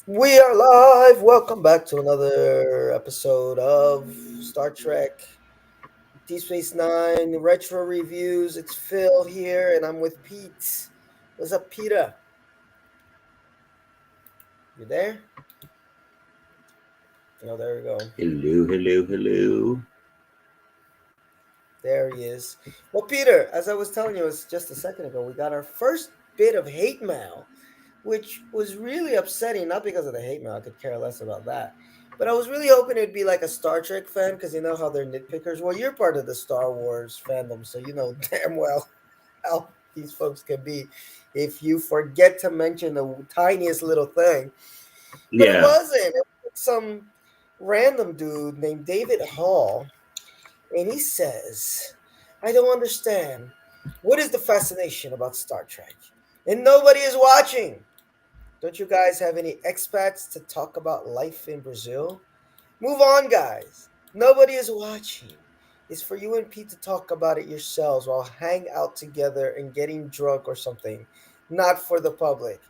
We are live. Welcome back to another episode of Star Trek DS9 Retro Reviews. It's Phil here, and I'm with Pete. What's up, Peter? You there? Oh, there we go. Hello, hello, hello. There he is. Well, Peter, as I was telling you just a second ago, we got our first bit of hate mail, which was really upsetting. Not because of the hate mail, I could care less about that. But I was really hoping it'd be like a Star Trek fan because you know how they're nitpickers. Well, you're part of the Star Wars fandom, so you know damn well how these folks can be if you forget to mention the tiniest little thing. But it Yeah. wasn't. It was some random dude named David Hall, and he says, I don't understand. What is the fascination about Star Trek? And nobody is watching. Don't you guys have any expats to talk about life in Brazil? Move on, guys. Nobody is watching. It's for you and Pete to talk about it yourselves while hang out together and getting drunk or something, not for the public.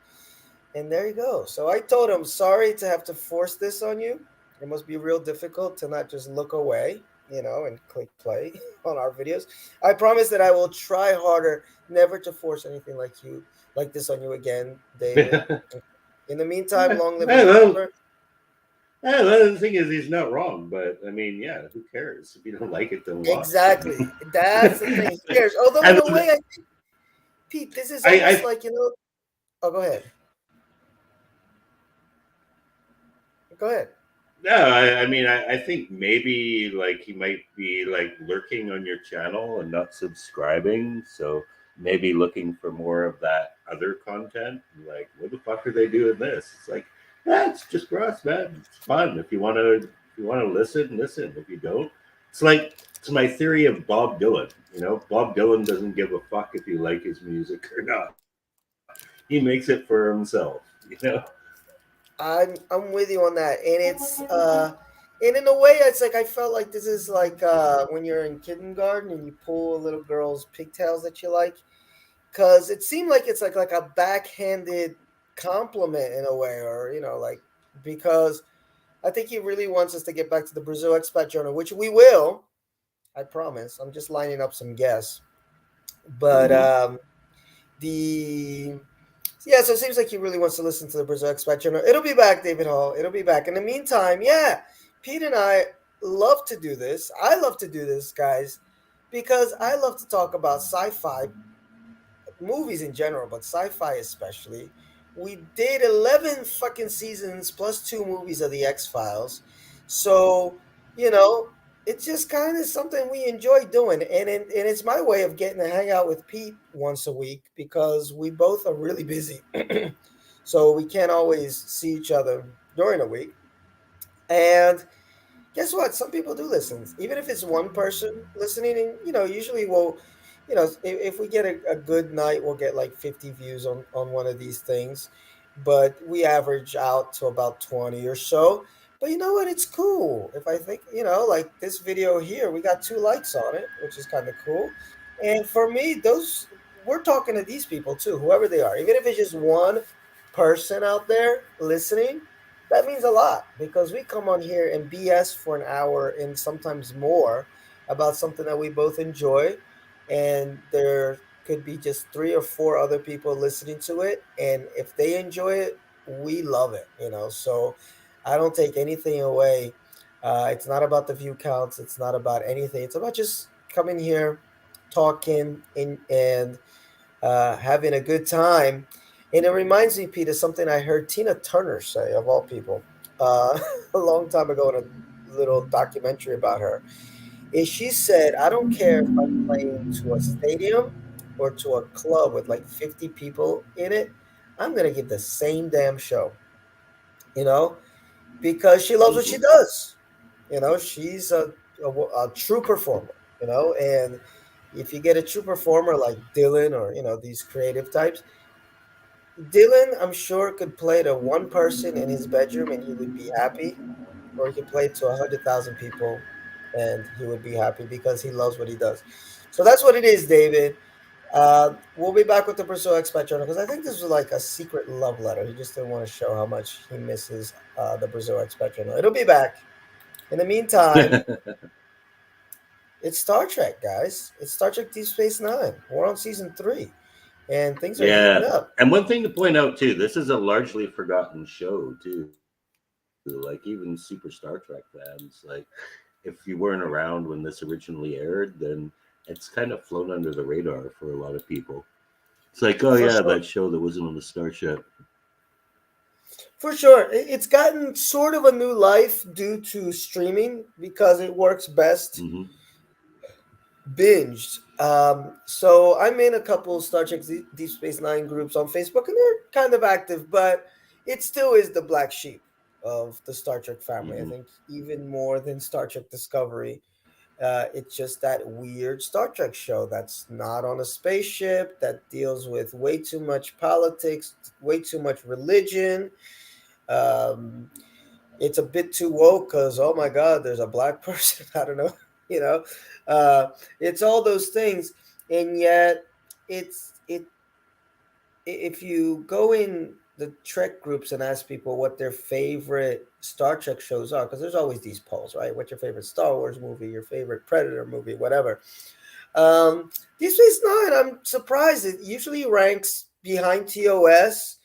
And there you go. So I told him, sorry to have to force this on you. It must be real difficult to not just look away, and click play on our videos. I promise that I will try harder never to force anything like this on you again, David. yeah. In the meantime, long live the Well, Emperor. the thing is, he's not wrong, but I mean, yeah, who cares? If you don't like it, don't watch. I Exactly. mean, That's the thing. Who cares? Although in and a way, Pete, this is almost I, like. Oh, go ahead. Go ahead. no, I mean, I think maybe like he might be like lurking on your channel and not subscribing, so maybe looking for more of that other content. Like, what the fuck are they doing this? It's like, it's just for us, man. It's fun. If you want to listen, listen. If you don't, it's like it's my theory of Bob Dylan. Bob Dylan doesn't give a fuck if you like his music or not. He makes it for himself. I'm with you on that, and and in a way, it's like I felt like this is like when you're in kindergarten and you pull a little girl's pigtails that you like, because it seemed like it's like a backhanded compliment in a way, or like because I think he really wants us to get back to the Brazil Expat Journal, which we will. I promise. I'm just lining up some guests, but Hmm. the yeah, so it seems like he really wants to listen to the Brazil Expat Journal. It'll be back, David Hall. It'll be back. In the meantime, yeah, Pete and I love to do this. I love to do this, guys, because I love to talk about sci-fi movies in general, but sci-fi especially. We did 11 fucking seasons plus two movies of the X-Files. So, you know, it's just kind of something we enjoy doing. And it's my way of getting to hang out with Pete once a week because we both are really busy. So we can't always see each other during a week. And guess what? Some people do listen, even if it's one person listening. And usually we'll, if we get a good night, we'll get like 50 views on one of these things, but we average out to about 20 or so. But you know what? It's cool. If I think, like this video here, we got 2 likes on it, which is kind of cool. And for me, those we're talking to these people too, whoever they are, even if it's just one person out there listening, that means a lot because we come on here and BS for an hour and sometimes more about something that we both enjoy. And there could be just 3 or 4 other people listening to it. And if they enjoy it, we love it. So I don't take anything away. It's not about the view counts, it's not about anything. It's about just coming here, talking, and having a good time. And it reminds me, Peter, something I heard Tina Turner say, of all people, a long time ago in a little documentary about her. Is she said, I don't care if I'm playing to a stadium or to a club with like 50 people in it, I'm going to give the same damn show, you know, because she loves what she Hmm. does. She's a true performer, and if you get a true performer like Dylan or, these creative types, Dylan, I'm sure, could play to one person in his bedroom and he would be happy, or he could play to 100,000 people and he would be happy because he loves what he does. So that's what it is, David. We'll be back with the Brazil Expat Journal because I think this was like a secret love letter. He just didn't want to show how much he misses the Brazil Expat Journal. It'll be back. In the meantime, it's Star Trek, guys. It's Star Trek Deep Space Nine. We're on season three, and things are heating Yeah. up. And one thing to point out too, this is a largely forgotten show too. Like even Super Star Trek fans, like if you weren't around when this originally aired, then it's kind of flown under the radar for a lot of people. It's like, oh yeah, For that show sure. that wasn't on the Starship. For sure. It's gotten sort of a new life due to streaming because it works best Hmm. binged. So I'm in a couple Star Trek Deep Space Nine groups on Facebook, and they're kind of active, but it still is the black sheep of the Star Trek family. I Hmm. think even more than Star Trek Discovery. It's just that weird Star Trek show that's not on a spaceship, that deals with way too much politics, way too much religion. Um, it's a bit too woke because, oh my God, there's a black person. I don't know, you know. Uh, it's all those things, and yet it. If you go in the Trek groups and ask people what their favorite Star Trek shows are, because there's always these polls, right? What's your favorite Star Wars movie, your favorite Predator movie, whatever. Deep Space Nine, I'm surprised it usually ranks behind TOS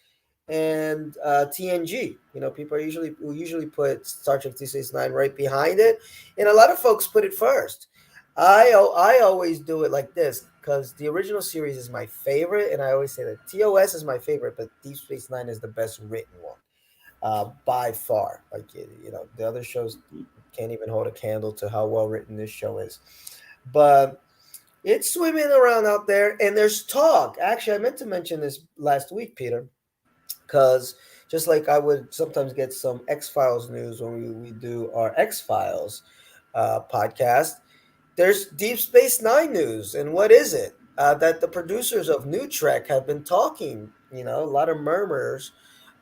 and TNG. You know, people are usually will usually put Star Trek Deep Space Nine right behind it, and a lot of folks put it first. I always do it like this because the original series is my favorite, and I always say that TOS is my favorite, but Deep Space Nine is the best written one by far. Like you know, the other shows can't even hold a candle to how well written this show is. But it's swimming around out there, and there's talk. Actually, I meant to mention this last week, Peter, because just like I would sometimes get some X Files news when we do our X Files podcast, there's Deep Space Nine news. And what is it? That the producers of New Trek have been talking, you know, a lot of murmurs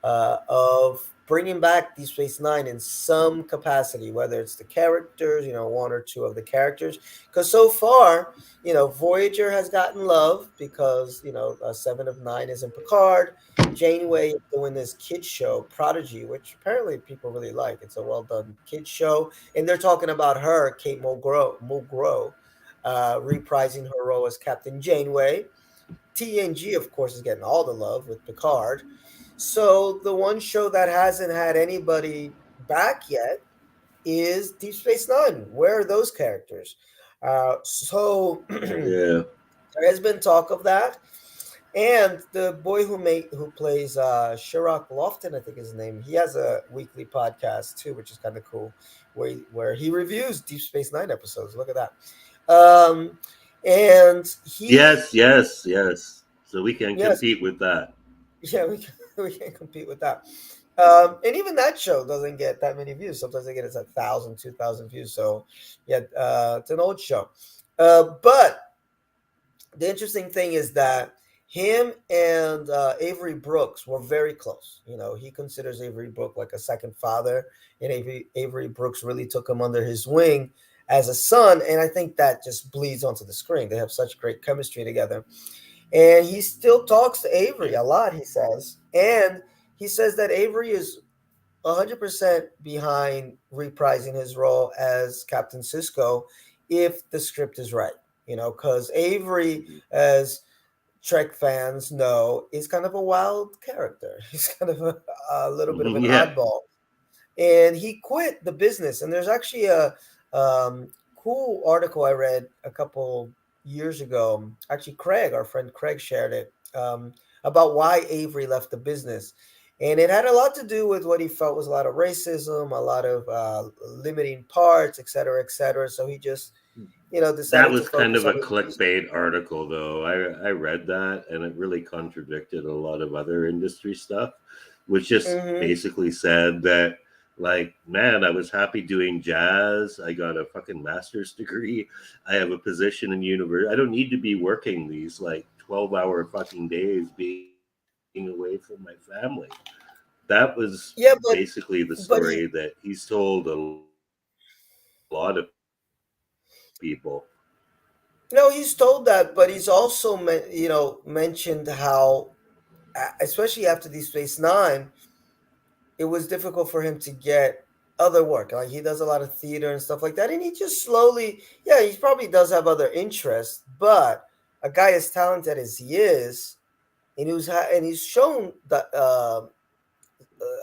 of bringing back Deep Space Nine in some capacity, whether it's the characters, you know, one or two of the characters. Because so far, you know, Voyager has gotten love because, you know, Seven of Nine is in Picard. Janeway is doing this kids show, Prodigy, which apparently people really like. It's a well done kids show, and they're talking about her, Kate Mulgrew, reprising her role as Captain Janeway. TNG, of course, is getting all the love with Picard. So the one show that hasn't had anybody back yet is Deep Space Nine. Where are those characters? So Yeah. there has been talk of that. And the boy who plays Sherrock Lofton, I think is his name, he has a weekly podcast too, which is kind of cool, where he reviews Deep Space Nine episodes. Look at that. Um, and he, Yes, yes, yes. So we can yes, compete with that. yeah, we can't compete with that. And even that show doesn't get that many views. Sometimes they get it's 1,000, 2,000 views. So yeah, it's an old show. But the interesting thing is that him and Avery Brooks were very close. You know, he considers Avery Brooks like a second father, and Avery Brooks really took him under his wing as a son. And I think that just bleeds onto the screen. They have such great chemistry together. And he still talks to Avery a lot, he says. And he says that Avery is 100% behind reprising his role as Captain Cisco if the script is right. You know, because Avery, as Trek fans know, is kind of a wild character. He's kind of a little bit of an Yeah. oddball, and he quit the business. And there's actually a cool article I read a couple years ago. Actually, Craig, our friend Craig, shared it about why Avery left the business. And it had a lot to do with what he felt was a lot of racism, a lot of limiting parts, et cetera, et cetera. So he just, you know, That decided to was kind focus of a on his music. clickbait article, though. I read that, and it really contradicted a lot of other industry stuff, which just Hmm. basically said that, like, man, I was happy doing jazz. I got a fucking master's degree. I have a position in university. I don't need to be working these like 12-hour fucking days being away from my family. That was basically Yeah, the story that but he's he told a lot of people. No, he's told that, but he's also mentioned how, especially after Deep Space Nine, it was difficult for him to get other work. Like he does a lot of theater and stuff like that, and he just slowly, yeah, he probably does have other interests, but a guy as talented as he is, and he's shown that a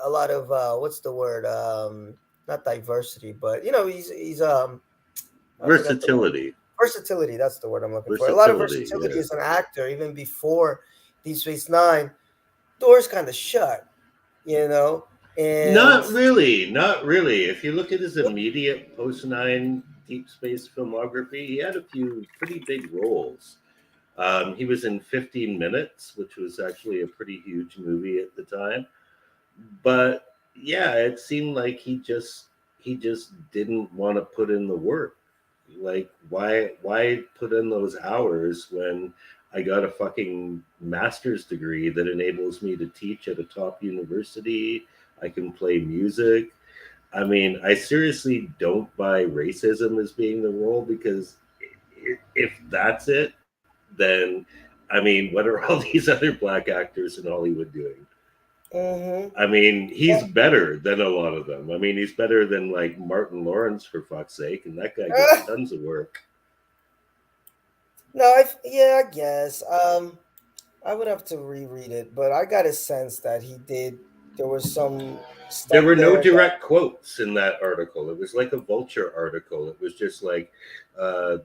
lot of what's the word, not diversity, but he's I forgot the word. Versatility, Versatility, that's the word I'm looking for. A lot of versatility. versatility Yeah. as an actor, even before Deep Space Nine. Doors kind of shut, you know, and Not really, not really. If you look at his immediate post nine Deep Space filmography, he had a few pretty big roles. He was in 15 Minutes, which was actually a pretty huge movie at the time. But yeah, it seemed like he just didn't want to put in the work. Like why put in those hours when I got a fucking master's degree that enables me to teach at a top university? I can play music. I mean, I seriously don't buy racism as being the role because if that's it, then I mean, what are all these other black actors in Hollywood doing? mm-hmm. I mean, he's better than a lot of them. I mean, he's better than like Martin Lawrence for fuck's sake, and that guy gets tons of work. No, yeah, I guess. I would have to reread it, but I got a sense that he did. There was some There stuff were no there that. direct quotes in that article. It was like a vulture article. It was just like uh,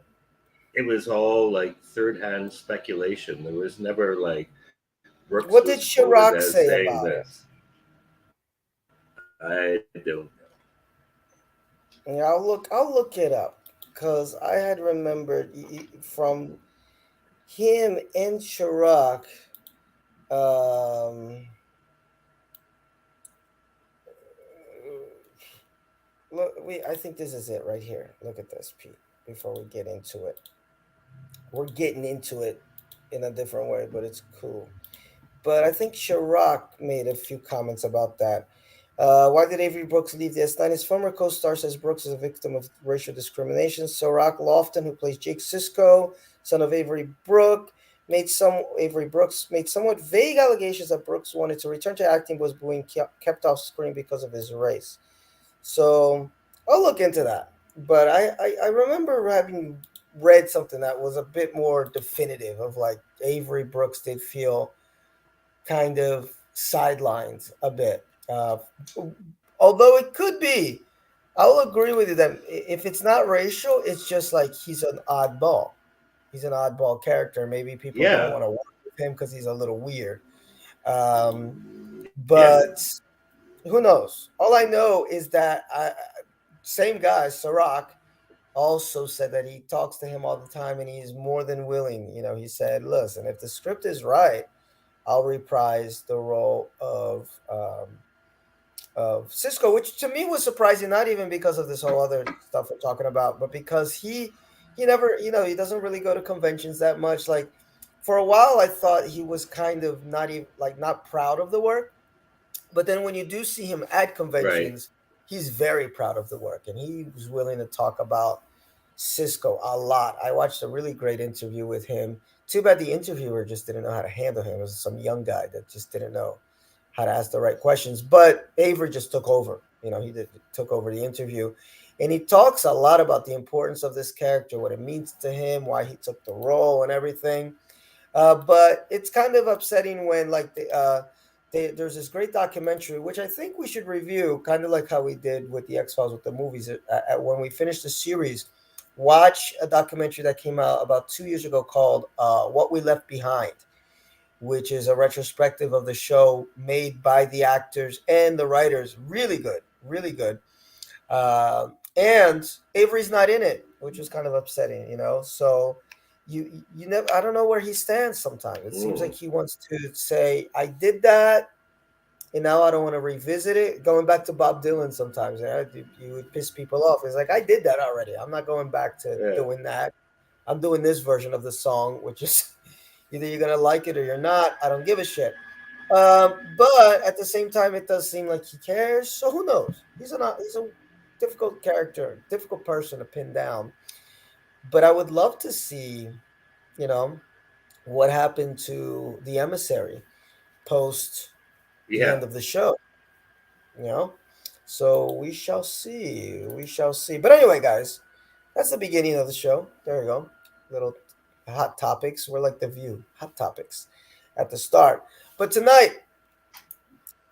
it was all like third hand speculation. There was never like Brooks was What did quoted Chirac as say saying about this. him? I don't. Yeah, I'll look it up because I had remembered from him and Chirac. Um, look, I think this is it right here. Look at this, Pete. Before we get into it, we're getting into it in a different way, but it's cool. But I think Chirac made a few comments about that. Why did Avery Brooks leave the S9? His former co-star says Brooks is a victim of racial discrimination. Chirac Lofton, who plays Jake Sisko, son of Avery Brooks made somewhat vague allegations that Brooks wanted to return to acting, but was being kept off screen because of his race. So I'll look into that. But I remember having read something that was a bit more definitive of like Avery Brooks did feel kind of sidelined a bit. Although it could be, I'll agree with you that if it's not racial, it's just like he's an oddball. He's an oddball character. Maybe people don't Yeah, want to work with him because he's a little weird. yeah, But who knows? All I know is that same guy, Sirach, also said that he talks to him all the time and he's more than willing. He said, listen, if the script is right, I'll reprise the role of Cisco, which to me was surprising, not even because of this whole other stuff we're talking about, but because he never, he doesn't really go to conventions that much. Like for a while, I thought he was kind of not even like not proud of the work, but then when you do see him at right. conventions, he's very proud of the work, and he was willing to talk about Cisco a lot. I watched a really great interview with him. Too bad the interviewer just didn't know how to handle him. It was some young guy that just didn't know how to ask the right questions. But Avery just took over. Took over the interview, and he talks a lot about the importance of this character, what it means to him, why he took the role, and everything. But it's kind of upsetting when there's this great documentary which I think we should review, kind of like how we did with the X Files with the movies. When we finish the series, watch a documentary that came out about 2 years ago called "What We Left Behind," which is a retrospective of the show made by the actors and the writers. Really good, really good. And Avery's not in it, which was kind of upsetting, So you never. I don't know where he stands. Sometimes it seems like Mm, he wants to say, "I did that, and now I don't want to revisit it." Going back to Bob Dylan, sometimes you would piss people off. It's like I did that already. I'm not going back to yeah. doing that. I'm doing this version of the song, which is either you're gonna like it or you're not. I don't give a shit. But at the same time, it does seem like he cares. So who knows? He's a difficult character, difficult person to pin down. But I would love to see, you know, what happened to the emissary post the Yeah. end of the show, you know? So we shall see. We shall see. But anyway, guys, that's the beginning of the show. There you go. Little hot topics. We're like the view. Hot topics at the start. But tonight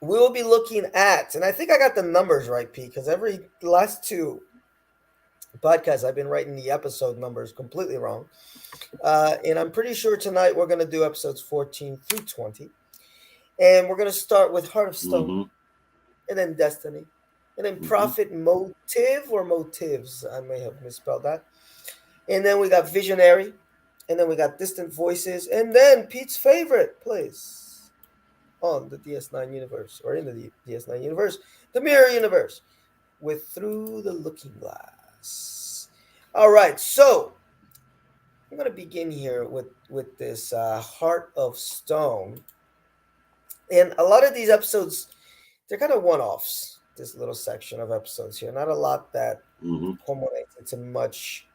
we will be looking at, and I think I got the numbers right, Pete, because every last two podcasts I've been writing the episode numbers completely wrong. And I'm pretty sure tonight we're going to do episodes 14 through 20. And we're going to start with Heart of Stone, Mm-hmm. and then Destiny, and then Mm-hmm. Prophet Motive or Motives. I may have misspelled that. And then we got Visionary, and then we got Distant Voices, and then Pete's favorite place on the DS9 universe, or in the DS9 universe, the Mirror Universe, with Through the Looking Glass. All right, so I'm going to begin here with this Heart of Stone. And a lot of these episodes, they're kind of one-offs, this little section of episodes here. Not a lot that Mm-hmm. culminates into much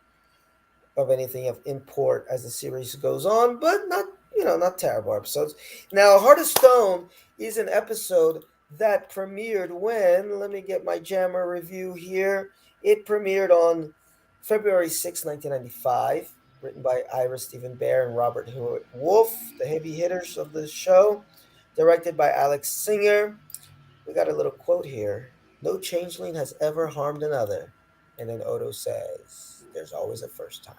of anything of import as the series goes on, but not, not terrible episodes. Now, Heart of Stone is an episode that premiered when, let me get my Jammer review here. It premiered on February 6, 1995, written by Ira Stephen Bear and Robert Hewitt Wolf, the heavy hitters of the show, directed by Alex Singer. We got a little quote here. No changeling has ever harmed another. And then Odo says, there's always a first time.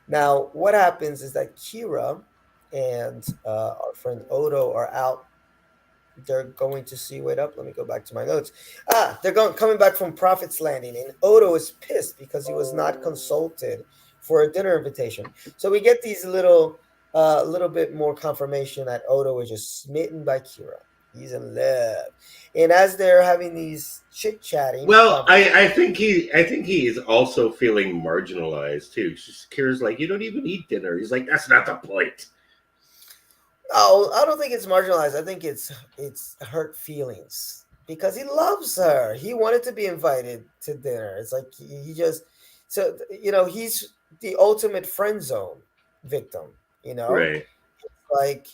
Now, what happens is that Kira and our friend Odo are out. They're going to see. Wait up. Let me go back to my notes. They're coming back from Prophet's Landing, and Odo is pissed because he was not consulted for a dinner invitation. So we get these little bit more confirmation that Odo is just smitten by Kira. He's in love, and as they're having these chit chatting Well, conversations. I think he is also feeling marginalized too. Kira's like, you don't even eat dinner. He's like, that's not the point. Oh, I don't think it's marginalized. I think it's hurt feelings because he loves her. He wanted to be invited to dinner. It's like he just he's the ultimate friend zone victim. You know, Right. like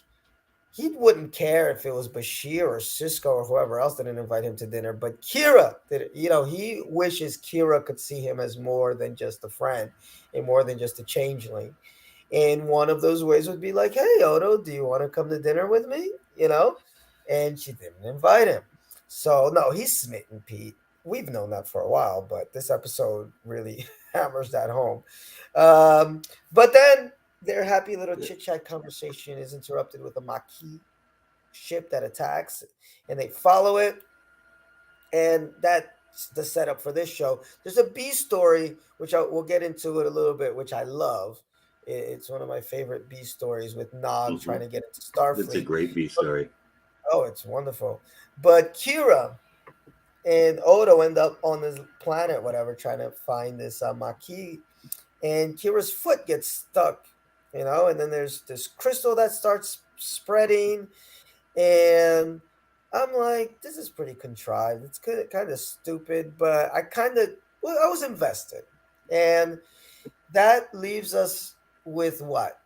he wouldn't care if it was Bashir or Cisco or whoever else didn't invite him to dinner, but Kira did. He wishes Kira could see him as more than just a friend and more than just a changeling. And one of those ways would be like, hey, Odo, do you want to come to dinner with me? And she didn't invite him. So, no, he's smitten, Pete. We've known that for a while, but this episode really hammers that home. But then their happy little chit chat conversation is interrupted with a Maquis ship that attacks, and they follow it. And that's the setup for this show. There's a B story, which we'll get into it a little bit, which I love. It's one of my favorite B stories with Nog Mm-hmm. trying to get into That's a Starfleet. great B story. Oh, it's wonderful. But Kira and Odo end up on this planet, whatever, trying to find this Maquis. And Kira's foot gets stuck, and then there's this crystal that starts spreading. And I'm like, this is pretty contrived. It's kind of stupid, but I was invested. And that leaves us with what?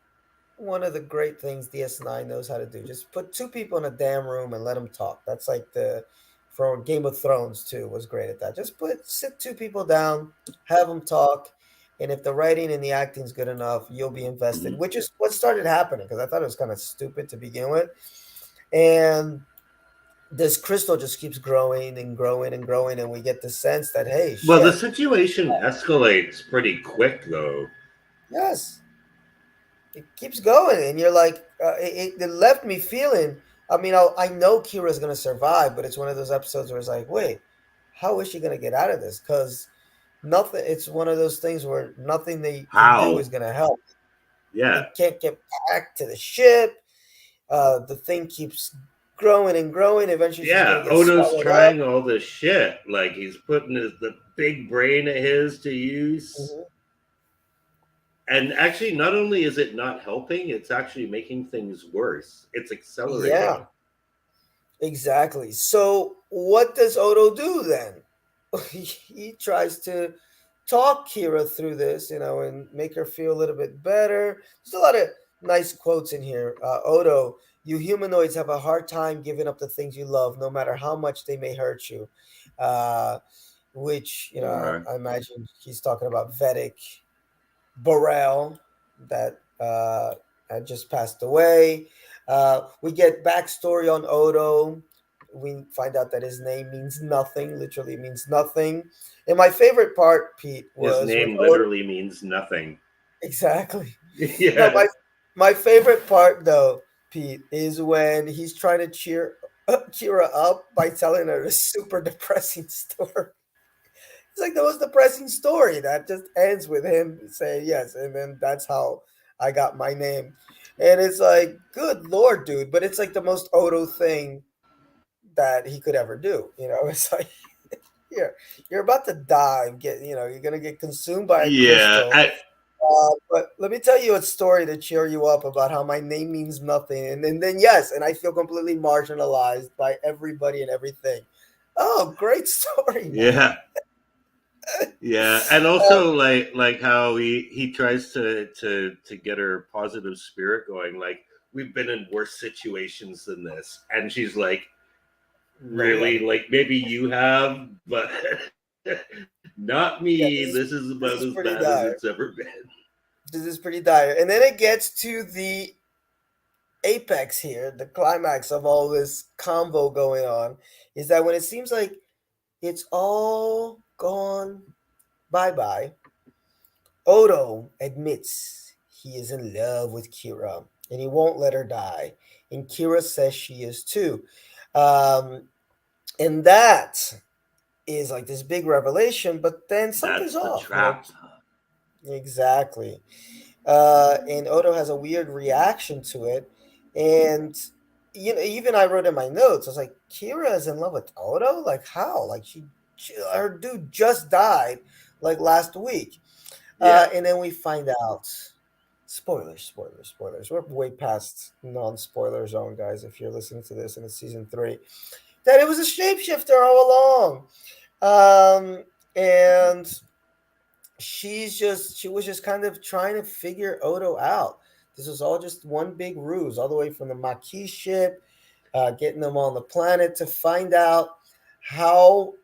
One of the great things DS9 knows how to do. Just put two people in a damn room and let them talk. That's like from Game of Thrones too was great at that. Just sit two people down, have them talk, and if the writing and the acting's good enough, you'll be invested. Mm-hmm. Which is what started happening because I thought it was kind of stupid to begin with, and this crystal just keeps growing and growing and growing, and we get the sense that hey, Well, the shit, situation escalates pretty quick, though. yes, it keeps going, and you're like, it left me feeling. I mean, I know Kira's gonna survive, but it's one of those episodes where it's like, wait, how is she gonna get out of this? Because nothing. It's one of those things where nothing they can do How? is gonna help. Yeah. They can't get back to the ship. The thing keeps growing and growing. Eventually, she's gonna Yeah, get Odo's swallowed up. trying all this shit. Like he's putting the big brain of his to use. Mhm. And actually, not only is it not helping, it's actually making things worse. It's accelerating Yeah, it. exactly. So what does Odo do then? He tries to talk Kira through this, and make her feel a little bit better. There's a lot of nice quotes in here. Odo, you humanoids have a hard time giving up the things you love, no matter how much they may hurt you. Uh, which, Right. I imagine he's talking about Vedic Burrell that had just passed away. We get backstory on Odo. We find out that his name means nothing, literally means nothing. And my favorite part, Pete, His was when name Odo. literally means nothing. Exactly. No, Yeah. my favorite part though, Pete, is when he's trying to cheer Kira up by telling her a super depressing story. It's like the most depressing story that just ends with him saying yes, and then that's how I got my name. And it's like, good lord, dude! But it's like the most Odo thing that he could ever do. It's like you're about to die. You're gonna get consumed by a Yeah. crystal. But let me tell you a story to cheer you up about how my name means nothing, and then yes, and I feel completely marginalized by everybody and everything. Oh, great story, man. Yeah. Yeah, and also like how he tries to get her positive spirit going. Like, we've been in worse situations than this, and she's like, really, Nobody. like, maybe you have, but not me. Yeah, This is about as this is bad pretty as it's dire. ever been. This is pretty dire. And then it gets to the apex here, the climax of all this convo going on, is that when it seems like it's all gone bye bye, Odo admits he is in love with Kira and he won't let her die. And Kira says she is too. Um, and that is like this big revelation, but then something's That's the off. trap. Exactly. And Odo has a weird reaction to it. And even I wrote in my notes, I was like, Kira is in love with Odo? Like how? Like her dude just died like last week. Yeah. And then we find out. Spoilers, spoilers, spoilers. We're way past non-spoiler zone, guys. If you're listening to this and it's season 3, that it was a shapeshifter all along. And she was just kind of trying to figure Odo out. This was all just one big ruse, all the way from the Maquis ship, getting them on the planet to find out how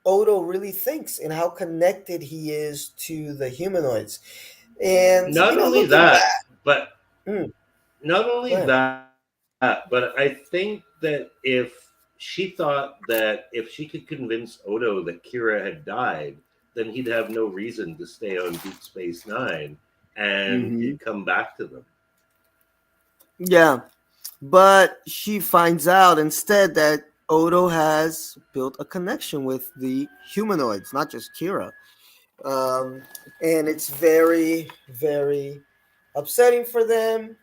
Odo really thinks and how connected he is to the humanoids. And Not only looking that, back, but mm, not go only ahead. that, but I think that if she thought that if she could convince Odo that Kira had died, then he'd have no reason to stay on Deep Space Nine, and he'd Hmm. come back to them. Yeah, but she finds out instead that Odo has built a connection with the humanoids, not just Kira. um, and it's very, very upsetting for them.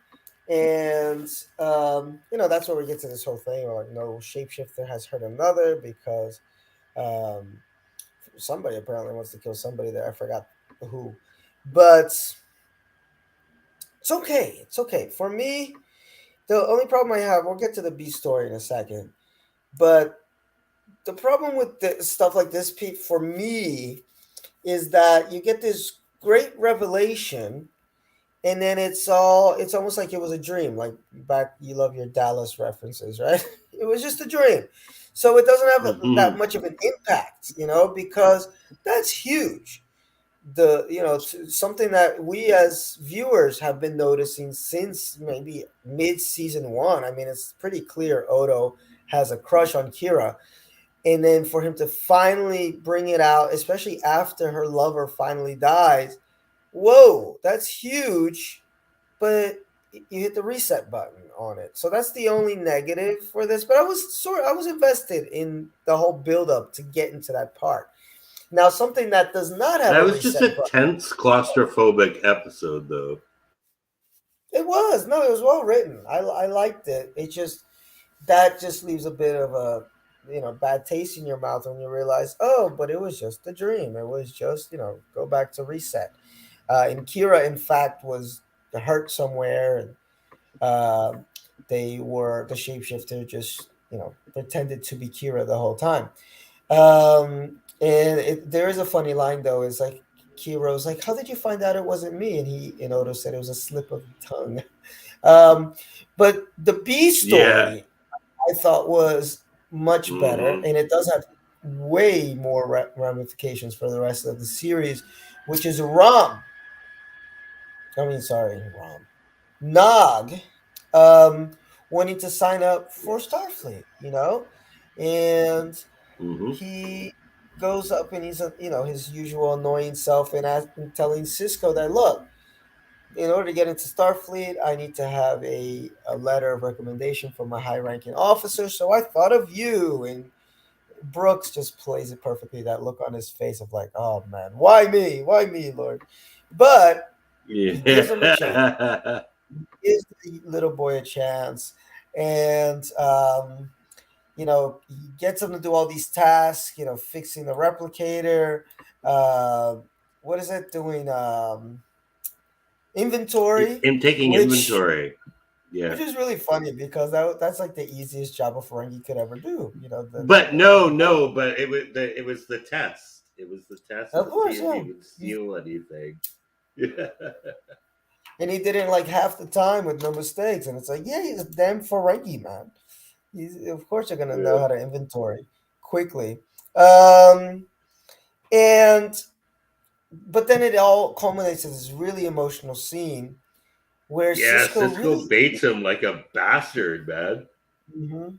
And that's where we get to this whole thing, where like no shapeshifter has hurt another because um, somebody apparently wants to kill somebody there. I forgot who, but it's okay. It's okay for me. The only problem I have, we'll get to the B story in a second, but the problem with stuff like this, Pete, for me, is that you get this great revelation, and then it's almost like it was a dream. Like back, you love your Dallas references, right? It was just a dream, so it doesn't have that Mhm. much of an impact, because that's huge. Something that we as viewers have been noticing since maybe mid season 1. I mean, it's pretty clear Odo has a crush on Kira, and then for him to finally bring it out, especially after her lover finally dies, whoa, that's huge. But you hit the reset button on it, so that's the only negative for this. But I was invested in the whole build up to get into that part. Now, something that does not have That a was just a reset button. tense, claustrophobic episode, though. It was no, it was well written. I liked it. It just that just leaves a bit of a bad taste in your mouth when you realize, oh, but it was just a dream. It was just go back to reset. And Kira, in fact, was hurt somewhere, and the shapeshifter just pretended to be Kira the whole time. And there is a funny line though. It's like Kiro's like, "How did you find out it wasn't me?" And Odo said it was a slip of the tongue. Um, but the B Yeah. story I thought was much better, Hmm. and it does have way more ramifications for the rest of the series, which is Rom. I mean, sorry, Rom. Nog, um, wanting to sign up for Yeah. Starfleet, and Hmm. he goes up and he's, his usual annoying self and telling Cisco that, look, in order to get into Starfleet, I need to have a letter of recommendation from a high ranking officer. So I thought of you. And Brooks just plays it perfectly. That look on his face of like, oh man, why me? Why me, Lord? But he gives him a chance. Yeah. Gives the little boy a chance. And, he gets him to do all these tasks, fixing the replicator. Uh, what is it doing? Inventory, Him taking which inventory. which Yeah. is really funny because that's like the easiest job a Ferengi could ever do. But no, no, but it was the test. It was the test Of to see course, if he yeah. would He's, steal anything. Yeah. and he did it in like half the time with no mistakes. And it's like, yeah, he's a damn Ferengi, man. Of course you're gonna know Yeah. how to inventory quickly. Um, and but then it all culminates in this really emotional scene where Yeah, Cisco Cisco really. baits him like a bastard, man. Mhm.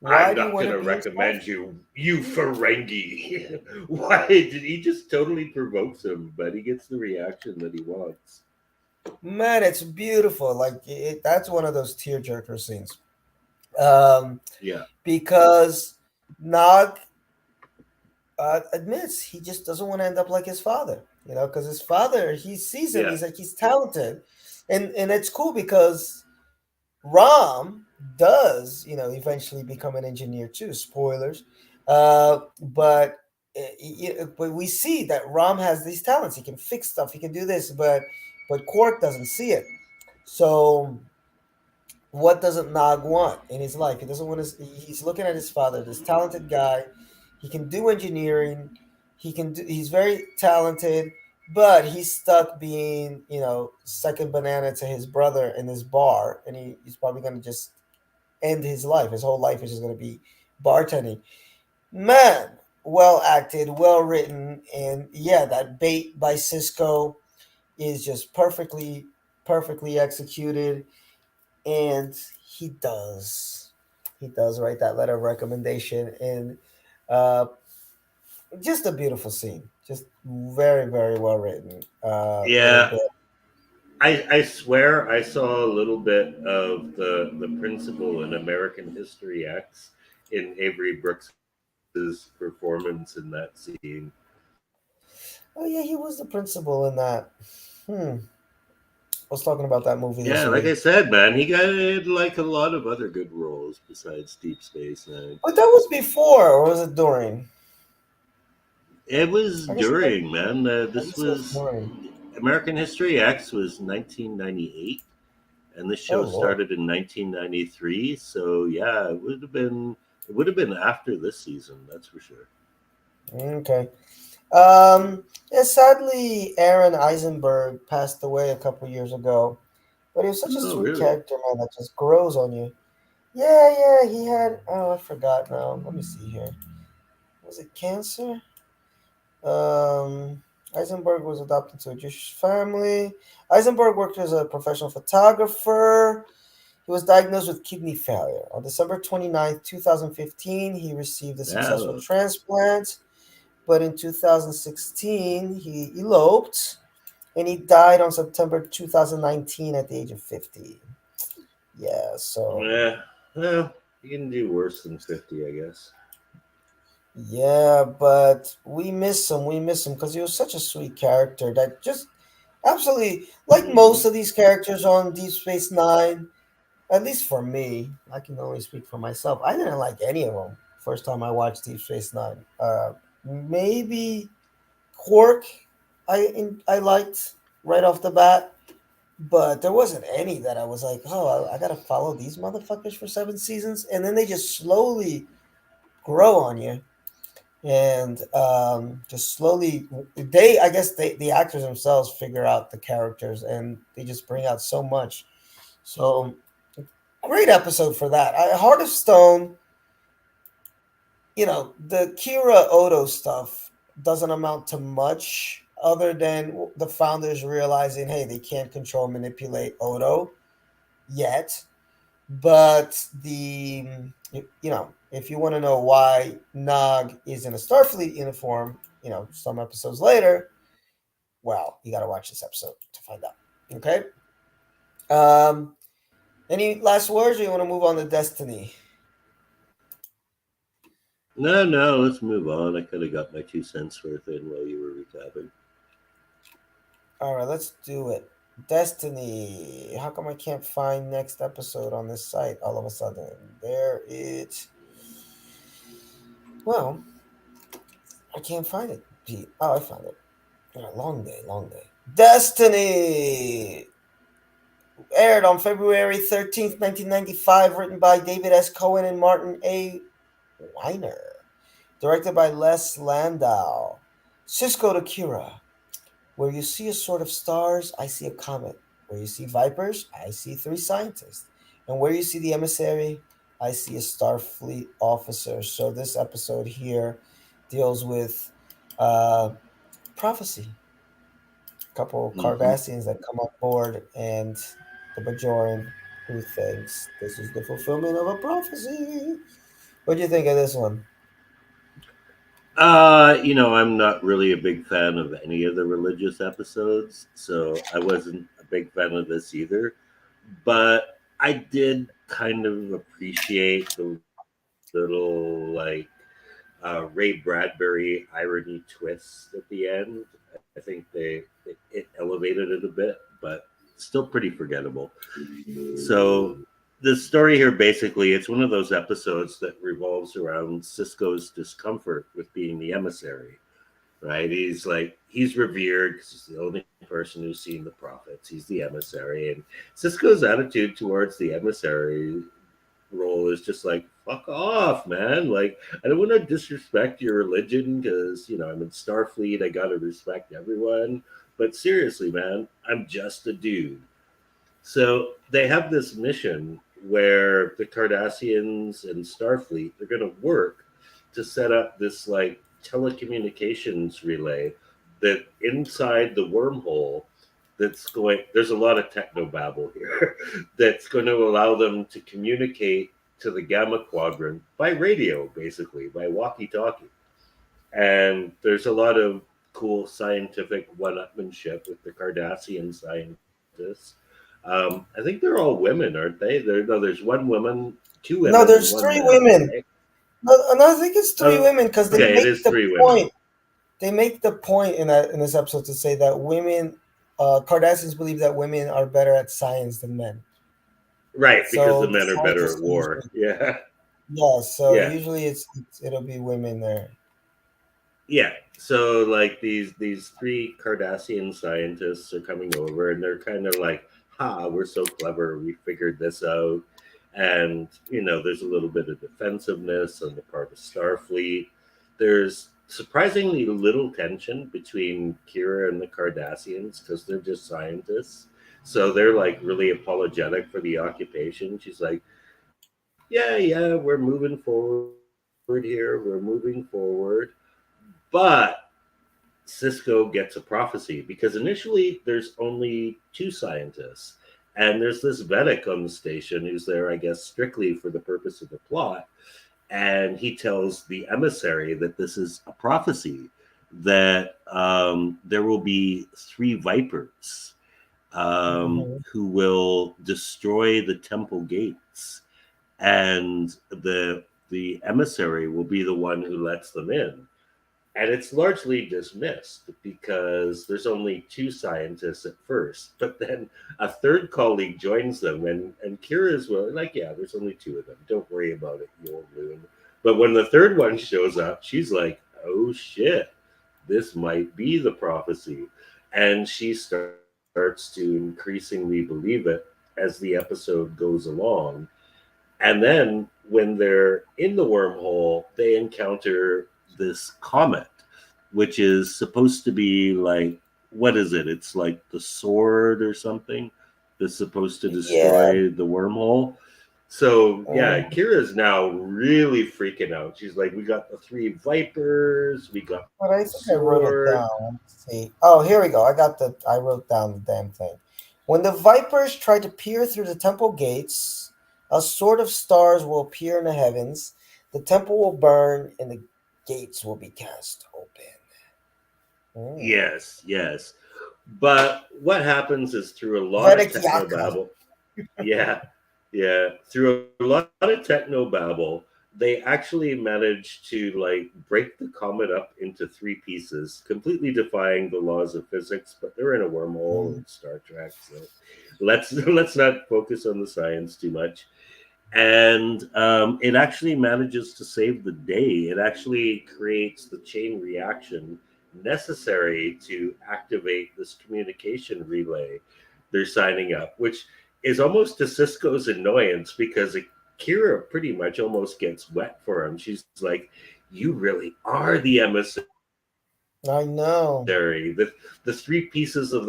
Why I'm do you not want to gonna be in recommend Starfleet? you Ferengi. Why did he just totally provokes him, but he gets the reaction that he wants. Man, it's beautiful. Like that's one of those tearjerker scenes. Um, Yeah, because Nog admits he just doesn't want to end up like his father. Because his father, he sees him, yeah, he's like he's talented, and it's cool because Rom does, eventually become an engineer too. Spoilers, but we see that Rom has these talents. He can fix stuff. He can do this, but Quark doesn't see it. So what doesn't Nog want in his life? He doesn't want to. He's looking at his father, this talented guy. He can do engineering. He's very talented, but he's stuck being, second banana to his brother in this bar, and he's probably gonna just end his life. His whole life is just gonna be bartending. Man, well acted, well written, and yeah, that bait by Cisco is just perfectly executed, and he does write that letter of recommendation, and uh just a beautiful scene, just very very well written, little yeah. bit. I swear I saw a little bit of the principal in American History X in Avery Brooks's performance in that scene. Oh yeah, he was the principal in that. I was talking about that movie this Yeah, like I week, said, man, he got like a lot of other good roles besides Deep Space Nine. but that was before, or was it during? It was I guess it, during, man. I This guess it was was during. American History X was 1998, and this Oh show lord. started in 1993. So yeah, it would have been after this season, that's for sure. Okay. Yeah, sadly Aaron Eisenberg passed away a couple years ago, but he was such a Oh, sweet really? character, man, that just grows on you. Yeah, yeah, he had. Oh, I forgot now. Let me see here. Was it cancer? Um, Eisenberg was adopted to a Jewish family. Eisenberg worked as a professional photographer. He was diagnosed with kidney failure. On December 29th, 2015, he received a successful Yeah, transplant, but in 2016, he eloped and he died on September 2019 at the age of 50. Yeah, so yeah. Well, you can do worse than 50, I guess. yeah, but we miss him. We miss him because he was such a sweet character that just absolutely, like Hmm. most of these characters on Deep Space Nine, at least for me, I can only speak for myself. I didn't like any of them first time I watched Deep Space Nine. Maybe Quark, I liked right off the bat, but there wasn't any that I was like, oh, I gotta follow these motherfuckers for 7 seasons, and then they just slowly grow on you. and just slowly they I guess the actors themselves figure out the characters and they just bring out so much. So great episode for that. Heart of Stone, the Kira Odo stuff doesn't amount to much other than the founders realizing, hey, they can't control manipulate Odo yet. But if you want to know why Nog is in a Starfleet uniform, some episodes later, well, you got to watch this episode to find out. Okay. Um, any last words, or you want to move on to Destiny? No, no, let's move on. I could have got my 2 cents worth in while you were recapping. All right, let's do it. Destiny. How come I can't find next episode on this site all of a sudden? There it. Well, I can't find it. Gee. Oh, I found it. Long day, long day. Destiny aired on February 13th, 1995, written by David S. Cohen and Martin A. Weiner. Directed by Les Landau. Cisco to Kira. Where you see a sort of stars, I see a comet. Where you see vipers, I see three scientists. And where you see the emissary, I see a Starfleet officer. So this episode here deals with uh, prophecy. A couple Mm-hmm. Cardassians that come on board, and the Bajoran who thinks this is the fulfillment of a prophecy. What do you think of this one? I'm not really a big fan of any of the religious episodes, so I wasn't a big fan of this either. But I did kind of appreciate the little Ray Bradbury irony twist at the end. I think it elevated it a bit, but still pretty forgettable. So the story here basically it's one of those episodes that revolves around Cisco's discomfort with being the emissary. Right? He's revered because he's the only person who's seen the prophets. He's the emissary, and Cisco's attitude towards the emissary role is just like fuck off, man. Like I don't want to disrespect your religion because I'm in Starfleet. I gotta respect everyone. But seriously, man, I'm just a dude. So they have this mission where the Cardassians and Starfleet they're going to work to set up this telecommunications relay that inside the wormhole that's going there's a lot of techno babble here that's going to allow them to communicate to the gamma quadrant by radio basically by walkie talkie, and there's a lot of cool scientific one-upmanship with the Cardassian scientists. I think they're all women, aren't they? No, there's one woman, two No, women, and there's one three man, women. right? No, I think it's three women Okay, because it they is make three the women. point. They make the point in this episode to say that women, Cardassians believe that women are better at science than men. Right, because the So the men are better scientists at are war. usually, Yeah, yeah. So yeah. usually it'll be women there. Yeah. So these three Cardassian scientists are coming over and they're kind of like, "Ha, we're so clever. We figured this out." And there's a little bit of defensiveness on the part of Starfleet. There's surprisingly little tension between Kira and the Cardassians because they're just scientists. So they're like really apologetic for the occupation. She's like, "Yeah, yeah, we're moving forward here. We're moving forward." But Cisco gets a prophecy because initially there's only two scientists. And there's this Vedic on the station who's there, I guess, strictly for the purpose of the plot. And he tells the emissary that this is a prophecy that there will be three vipers Mhm. who will destroy the temple gates. And the emissary will be the one who lets them in, and it's largely dismissed because there's only two scientists at first, but then a third colleague joins them, and Kira's like, yeah, there's only two of them. Don't worry about it, you old loon. But when the third one shows up, she's like, oh shit, this might be the prophecy, and she starts to increasingly believe it as the episode goes along. And then when they're in the wormhole, they encounter this comet, which is supposed to be like, what is it? It's like the sword or something that's supposed to Yeah. destroy the wormhole. So yeah, Mm. Kira's now really freaking out. She's like, we got the three vipers, we got the But I think I wrote it sword. down. Let's see. Oh, here we go. I wrote down the damn thing. When the vipers try to peer through the temple gates, a sword of stars will appear in the heavens. The temple will burn, and the gates will be cast open. Mm. Yes, yes. But what happens is through a lot of Venekiaka. technobabble, yeah, yeah, through a lot of technobabble, they actually managed to like break the comet up into three pieces, completely defying the laws of physics. But they're in a wormhole Mm. in Star Trek, so let's not focus on the science too much. And it actually manages to save the day. It actually creates the chain reaction necessary to activate this communication relay they're signing up, which is almost to Cisco's annoyance because Kira pretty much almost gets wet for him. She's like, "You really are the emissary. I know. The three pieces of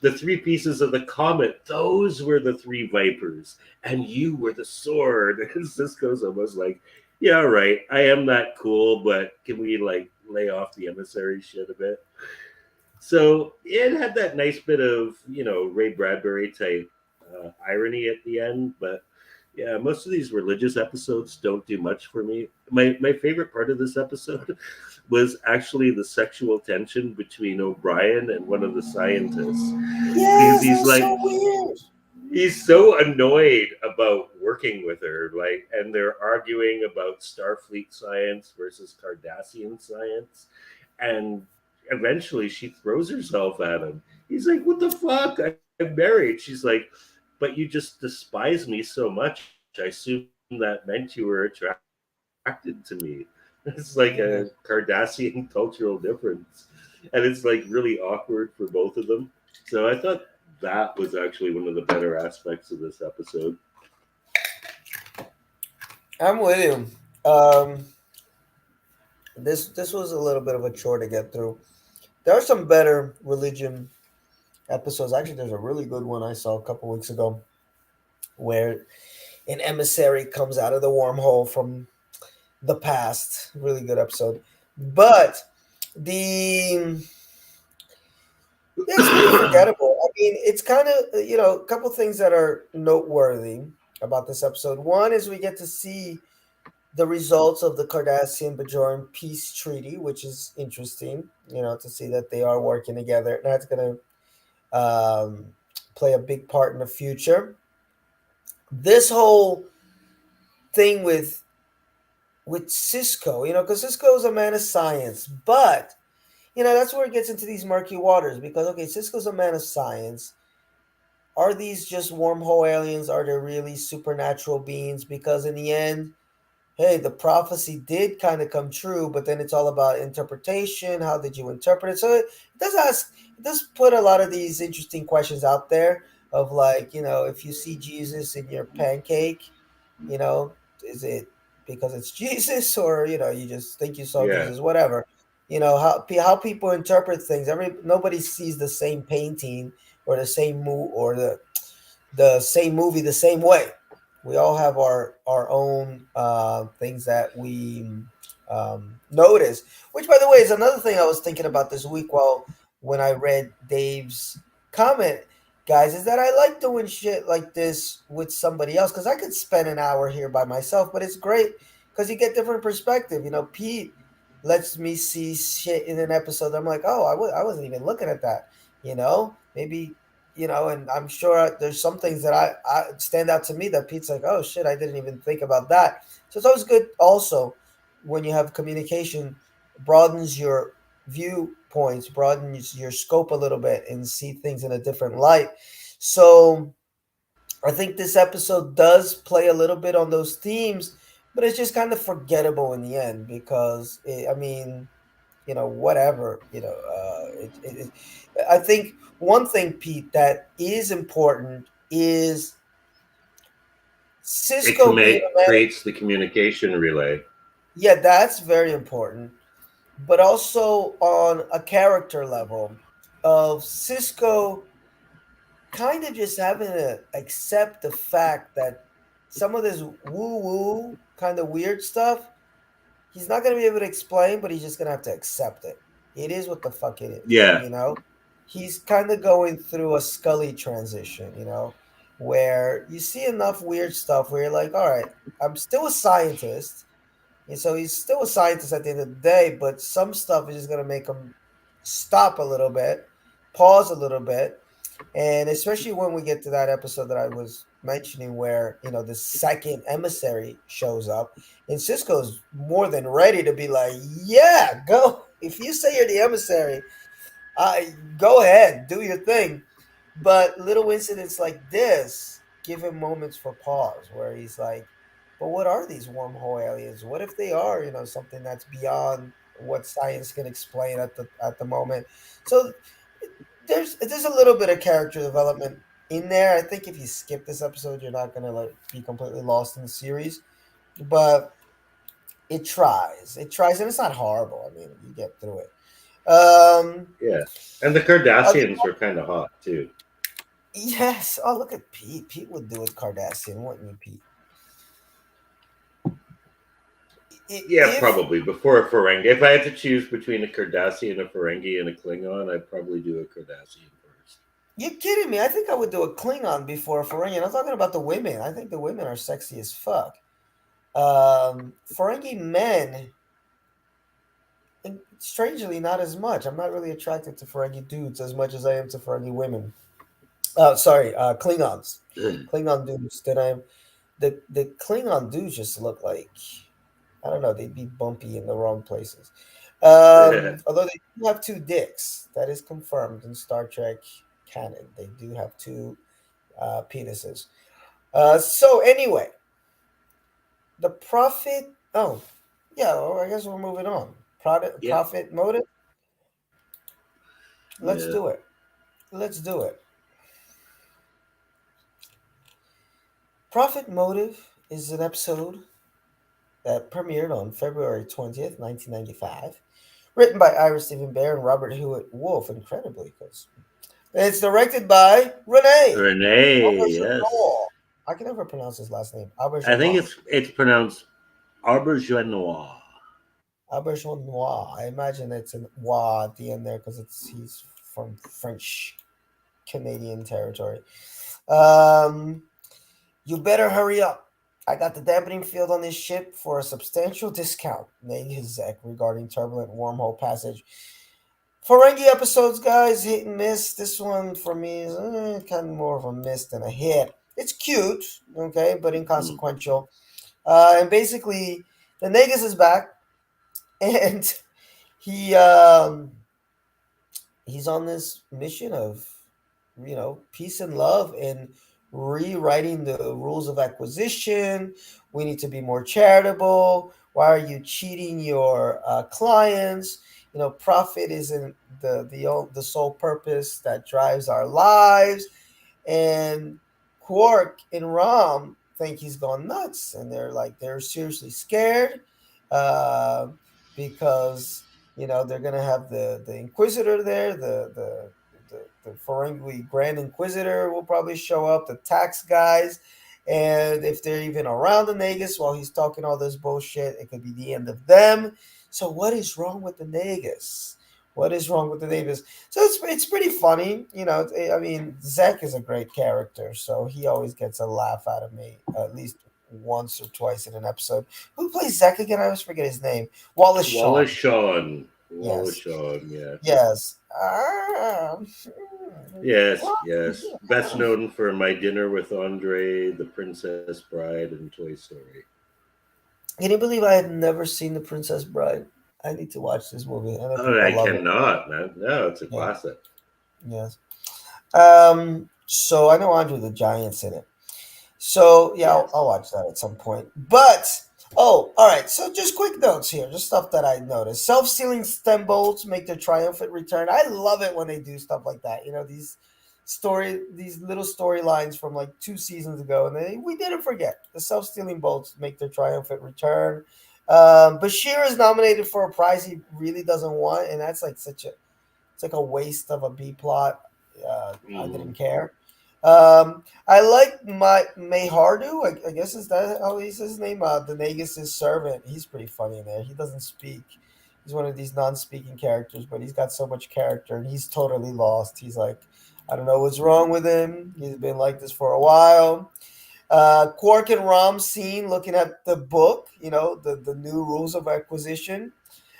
the three pieces of the comet. Those were the three vipers, and you were the sword." And Cisco's almost like, "Yeah, right. I am that cool, but can we like lay off the emissary shit a bit?" So it had that nice bit of Ray Bradbury type irony at the end, but yeah, most of these religious episodes don't do much for me. My favorite part of this episode was actually the sexual tension between O'Brien and one of the scientists because Yes, it was so weird. he's so annoyed about working with her, like, and they're arguing about Starfleet science versus Cardassian science, and eventually she throws herself at him. He's like, "What the fuck? I'm married." She's like, "But you just despise me so much. I assume that meant you were attracted to me." It's like a Cardassian Mm. cultural difference, and it's like really awkward for both of them. So I thought that was actually one of the better aspects of this episode. I'm with you. This was a little bit of a chore to get through. There are some better religion episodes. Actually, there's a really good one I saw a couple weeks ago where an emissary comes out of the wormhole from the past. Really good episode. But the it's pretty forgettable. I mean, it's kind of a couple things that are noteworthy about this episode. One is we get to see the results of the Cardassian Bajoran peace treaty, which is interesting. To see that they are working together. That's gonna play a big part in the future. This whole thing with Cisco, because Cisco is a man of science, but that's where it gets into these murky waters because okay, Cisco's a man of science. Are these just wormhole aliens? Are they really supernatural beings? Because in the end, hey, the prophecy did kind of come true, but then it's all about interpretation. How did you interpret it? So it does put a lot of these interesting questions out there of like, if you see Jesus in your pancake, you know, is it because it's Jesus or you just think you saw Yeah, Jesus, whatever. How people interpret things. Nobody sees the same painting or the same or the same movie the same way. We all have our own things that we notice. Which, by the way, is another thing I was thinking about this week while when I read Dave's comment, guys, is that I like doing shit like this with somebody else because I could spend an hour here by myself, but it's great because you get different perspective. Pete lets me see shit in an episode. I'm like, oh, I wasn't even looking at that. Maybe and I'm sure there's some things that I stand out to me that Pete's like, oh shit, I didn't even think about that. So it's always good also when you have communication, broadens your viewpoints, broadens your scope a little bit, and see things in a different light. So I think this episode does play a little bit on those themes, but it's just kind of forgettable in the end because I mean, whatever, I think one thing, Pete, that is important is it Cisco being a man. creates the communication relay. Yeah, that's very important. but also on a character level of Cisco kind of just having to accept the fact that some of this woo woo kind of weird stuff, he's not going to be able to explain, but he's just going to have to accept it. It is what the fuck it is, Yeah, you know? He's kind of going through a Scully transition, where you see enough weird stuff where you're like, all right, I'm still a scientist. And so he's still a scientist at the end of the day, but some stuff is just going to make him stop a little bit, pause a little bit, and especially when we get to that episode that I was mentioning where, the second emissary shows up and Cisco's more than ready to be like, yeah, go. If you say you're the emissary, go ahead, do your thing. But little incidents like this give him moments for pause where he's like, but what are these wormhole aliens? What if they are, something that's beyond what science can explain at the moment? So there's a little bit of character development in there. I think if you skip this episode, you're not gonna like be completely lost in the series. But it tries. It tries, and it's not horrible. I mean, you get through it. yeah. And the Other, Cardassians were kind of hot too. yes. Oh, look at Pete. Pete would do it, Cardassian, wouldn't you, Pete? Yeah, If probably before a Ferengi. If I had to choose between a Cardassian, a Ferengi, and a Klingon, I'd probably do a Cardassian first. you're kidding me, I think I would do a Klingon before a Ferengi. I'm talking about the women. I think the women are sexy as fuck. Ferengi men, and strangely, not as much. I'm not really attracted to Ferengi dudes as much as I am to Ferengi women. Sorry, Klingons, Klingon dudes. That I'm the Klingon dudes just look like, I don't know. They'd be bumpy in the wrong places. Although they do have two dicks, that is confirmed in Star Trek canon. They do have two penises. So anyway, the profit. Oh, yeah. Well, I guess we're moving on. Yeah, Profit motive. Let's yeah, do it. Let's do it. Profit Motive is an episode that premiered on February 20th, 1995, written by Ira Stephen Bear and Robert Hewitt Wolf, incredibly, because it's directed by Rene Renee. Yes, Auberjonois. I can never pronounce his last name. I think Auberjonois. it's pronounced Aubergenois. Auberjonois. I imagine it's an wa at the end there because he's from French Canadian territory. Um, You better hurry up. I got the dampening field on this ship for a substantial discount, named Zek regarding turbulent wormhole passage. Ferengi episodes, guys, hit and miss. This one for me is kind of more of a miss than a hit. It's cute, okay, but Mm. inconsequential. And basically, the Negus is back, and he he's on this mission of peace and love and rewriting the rules of acquisition. We need to be more charitable. Why are you cheating your clients? Profit isn't the sole purpose that drives our lives. And Quark and Rom think he's gone nuts, and they're seriously scared, uh, because they're gonna have the Inquisitor there, the Ferengi Grand Inquisitor will probably show up, the tax guys, and if they're even around the Nagus while he's talking all this bullshit, it could be the end of them. So what is wrong with the Nagus? What is wrong with the Nagus? So it's pretty funny, I mean, Zach is a great character, so he always gets a laugh out of me at least once or twice in an episode. Who plays Zach again? I always forget his name. Wallace Wallace Shawn. Shawn. Wallace Yes, Shawn. Yeah. yes. Yes, yes. Best known for My Dinner with Andre, The Princess Bride, and Toy Story. Can you believe I had never seen The Princess Bride? I need to watch this movie. I know Oh, people I love it. cannot, man. No, it's a Yeah, classic. yes. So I know Andre the Giant's in it. So yeah, I'll Yes. watch that at some point. But oh, all right. So just quick notes here, just stuff that I noticed. Self-sealing stem bolts make their triumphant return. I love it when they do stuff like that. These little storylines from like 2 seasons ago, and we didn't forget the self-stealing bolts make their triumphant return. Bashir is nominated for a prize he really doesn't want, and that's like such a it's like a waste of a B plot. I didn't Mm. care. I like my Mayhardu. I guess is that how he says his name? The Nagus' servant. He's pretty funny in there. He doesn't speak. He's one of these non-speaking characters, but he's got so much character, and he's totally lost. He's like, I don't know what's wrong with him. He's been like this for a while. Quark and Rom scene looking at the book, the new rules of acquisition.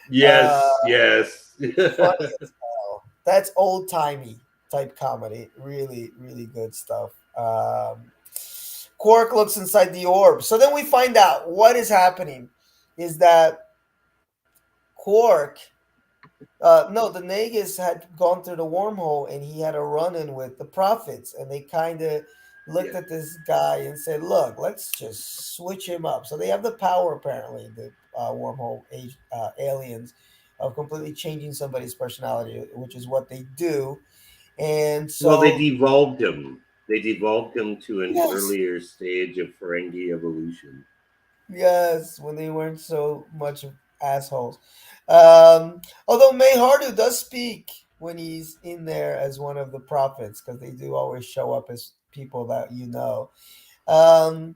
Uh, Yes, yes. Funny as hell. That's old timey type comedy. Really, really good stuff. Quark looks inside the orb. So then we find out what is happening is that Quark, no, the Nagus had gone through the wormhole and he had a run in with the prophets. And they kind of looked Yeah. at this guy and said, look, let's just switch him up. So they have the power, apparently, the aliens, of completely changing somebody's personality, which is what they do. And Well, they so, devolved him. They devolved him to an yes, earlier stage of Ferengi evolution. yes, when they weren't so much of assholes. Although May Hardu does speak when he's in there as one of the prophets, because they do always show up as people that you know. Um,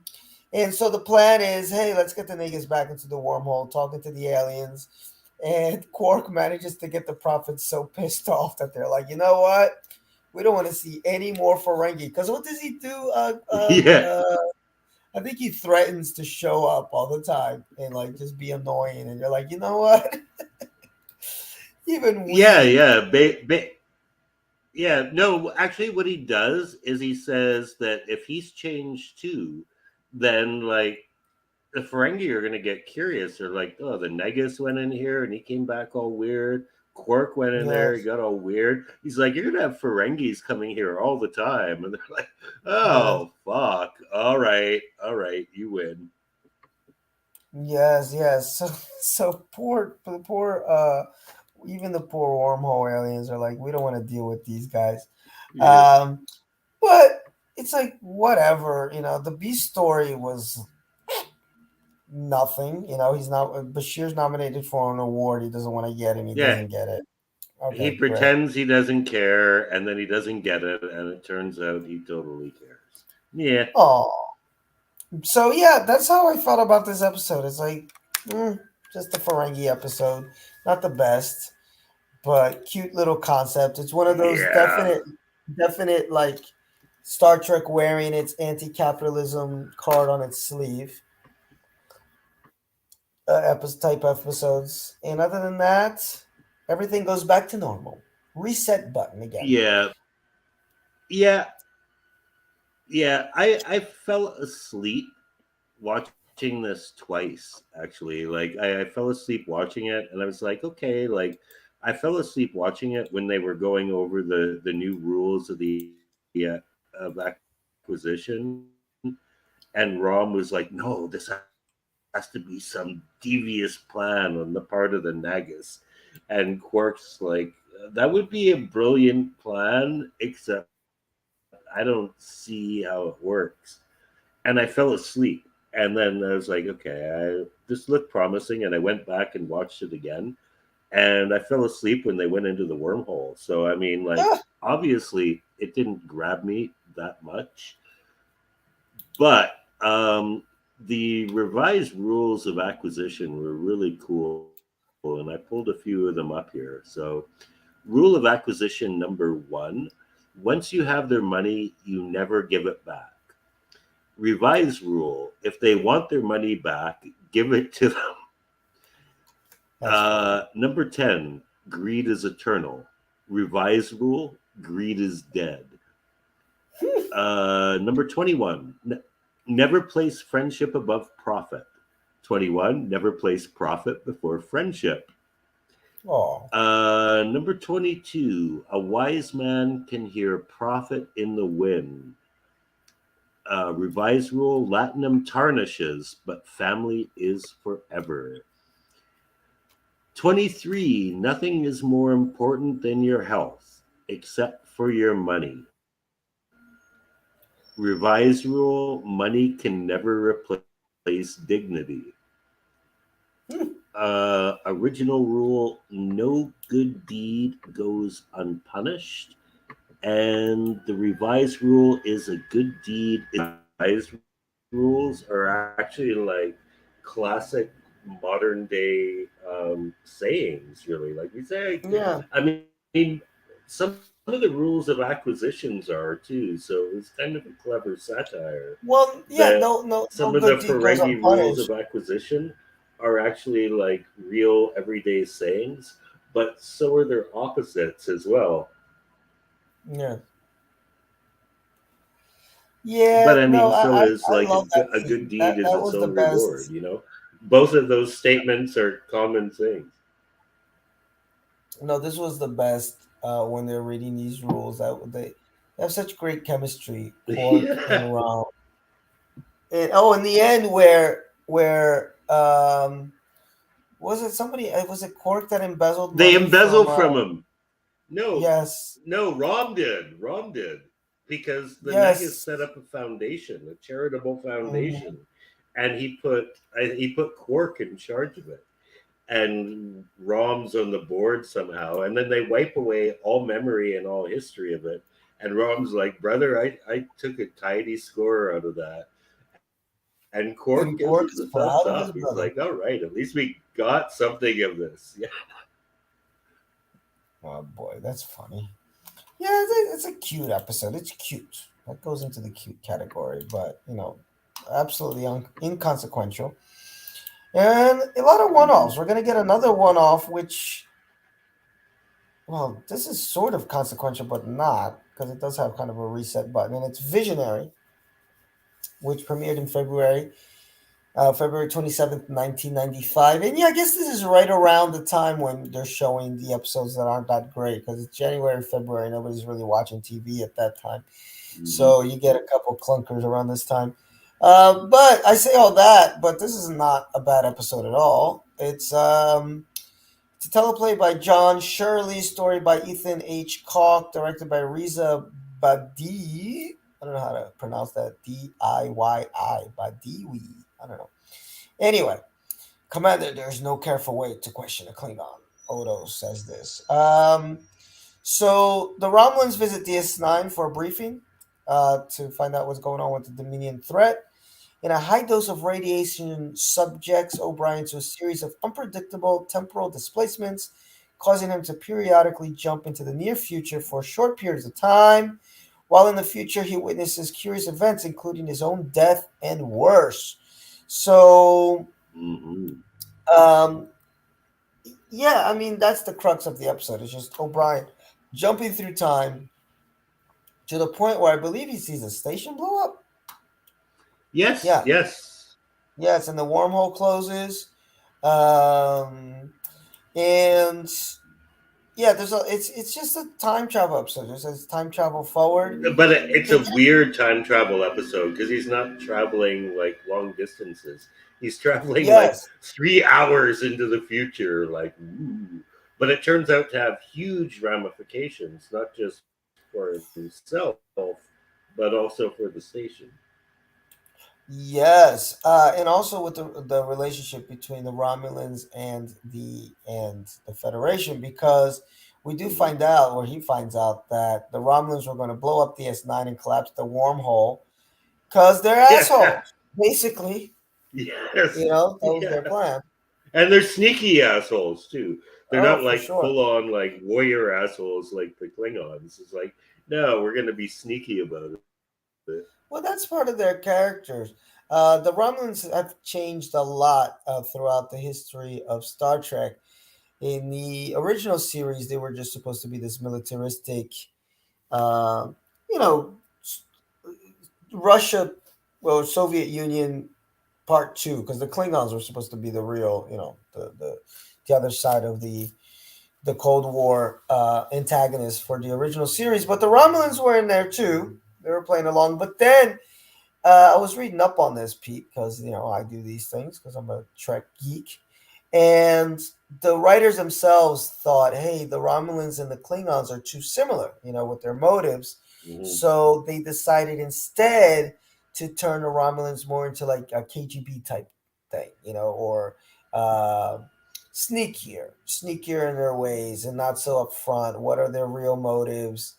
and so the plan is, hey, let's get the niggas back into the wormhole, talking to the aliens. And Quark manages to get the prophets so pissed off that they're like, you know what? We don't want to see any more Ferengi. Because what does he do? Yeah, I think he threatens to show up all the time and like just be annoying. And you're like, you know what? Even yeah, we, yeah. Yeah, no, actually, what he does is he says that if he's changed too, then like the Ferengi are going to get curious. They're like, oh, the Negus went in here and he came back all weird. Quark went in there, he yes, got all weird. He's like, you're going to have Ferengis coming here all the time. And they're like, yes, oh, fuck. All right, you win. yes, yes. So poor, even the poor wormhole aliens are like, we don't want to deal with these guys. Yeah. Um, but it's like whatever, the Beast story was nothing. He's not Bashir's nominated for an award. He doesn't want to get, and he Yeah. doesn't get it. He Okay, great. pretends he doesn't care and then he doesn't get it. And it turns out he totally cares. Yeah. Oh, so yeah, that's how I felt about this episode. It's like, mm, just a Ferengi episode, not the best, but cute little concept. It's one of those Yeah. definite like Star Trek wearing its anti-capitalism card on its sleeve type episodes. And other than that, everything goes back to normal. Reset button again. Yeah. Yeah. Yeah. I fell asleep watching this twice, actually. Like, I fell asleep watching it and I was like, okay, like, I fell asleep watching it when they were going over the new rules of acquisition. And Rom was like, no, this has to be some devious plan on the part of the Nagus. And Quark's like, that would be a brilliant plan, except I don't see how it works. And I fell asleep. And then I was like, okay, I this looked promising, and I went back and watched it again. And I fell asleep when they went into the wormhole. So I mean, like, Ah, obviously it didn't grab me that much, but the revised rules of acquisition were really cool, and I pulled a few of them up here. So, rule of acquisition number one: once you have their money, you never give it back. Revised rule: if they want their money back, give it to them. that's funny. Number 10: greed is eternal. Revised rule: greed is dead. Number 21: never place friendship above profit. 21: never place profit before friendship. Oh, Number 22: a wise man can hear profit in the wind. Revised rule: latinum tarnishes, but family is forever. 23: nothing is more important than your health, except for your money. Revised rule: money can never replace dignity. Original rule: no good deed goes unpunished. And the revised rule is a good deed. Revised rules are actually like classic modern day sayings, really. Like we say, Yeah. I mean, some of the rules of acquisitions are too. So it's kind of a clever satire that Well, some yeah. of the No Ferengi good deed rules goes of unpunished. acquisition are actually like real everyday sayings, but so are their opposites as well. Yeah. But Yeah. I No, mean, so is I like love that a good scene. deed is That its was the own reward. best. You know, both of those statements are common things. No, this was the best. When they're reading these rules, they have such great chemistry, Quark Yeah, and Rom. And oh, in the end, where was it somebody? Was it Quark that embezzled they money embezzle from? from him. No, Yes, no, Rom did. Rom did because the Negus yes. set up a foundation, a charitable Mhm. foundation, and he put Quark in charge of it. And Rom's on the board somehow, and then they wipe away all memory and all history of it. And Rom's like, brother, I took a tidy score out of that. And Quark gives him the And thumbs Quark's up. He's proud like, of all his right, brother. at least we got something of this. Yeah. Oh boy, that's funny. Yeah, it's a cute episode. It's cute. That goes into the cute category, but absolutely inconsequential. And a lot of Mm-hmm. one-offs. We're gonna get another one-off, which, well, this is sort of consequential, but not, because it does have kind of a reset button, and it's Visionary, which premiered in February 27th, 1995. And yeah, I guess this is right around the time when they're showing the episodes that aren't that great, because it's January, February. Nobody's really watching TV at that time. Mm-hmm. So you get a couple clunkers around this time. But I say all that, but this is not a bad episode at all. It's a teleplay by John Shirley, story by Ethan H. Koch, directed by Riza Badi. I don't know how to pronounce that. Diyyi. Badiwi. I don't know. Anyway, Commander, there's no careful way to question a Klingon. Odo says this. So the Romulans visit DS9 for a briefing to find out what's going on with the Dominion threat. In a high dose of radiation subjects O'Brien to a series of unpredictable temporal displacements, causing him to periodically jump into the near future for short periods of time. While in the future, he witnesses curious events, including his own death and worse. So, Mm-hmm. um, yeah, I mean, that's the crux of the episode. It's just O'Brien jumping through time to the point where I believe he sees a station blow up. Yes, Yeah, yes. yes, and the wormhole closes. Um, and yeah, it's just a time travel episode. It says time travel forward. But it's They a get, weird time travel episode because he's not traveling like long distances. He's traveling like yes, 3 hours into the future. Like, ooh. But it turns out to have huge ramifications, not just for himself, but also for the station. yes, and also with the relationship between the Romulans and the Federation, because we do Mm-hmm. find out, or he finds out, that the Romulans were going to blow up DS9 and collapse the wormhole because they're Yeah. assholes. Basically, Yes. that was Yeah. their plan. And they're sneaky assholes too. They're Oh, not for like sure. full on like warrior assholes like the Klingons. It's like, no, we're gonna be sneaky about it. Well, that's part of their characters. The Romulans have changed a lot throughout the history of Star Trek. In the original series, they were just supposed to be this militaristic, uh, you know, Russia, well, Soviet Union Part Two, because the Klingons were supposed to be the real, the other side of the Cold War antagonists for the original series. But the Romulans were in there too. They were playing along. But then I was reading up on this, Pete, because I do these things because I'm a Trek geek, and the writers themselves thought, hey, the Romulans and the Klingons are too similar, with their motives. Mm-hmm. So they decided instead to turn the Romulans more into like a KGB type thing, or uh, sneakier in their ways, and not so upfront. What are their real motives?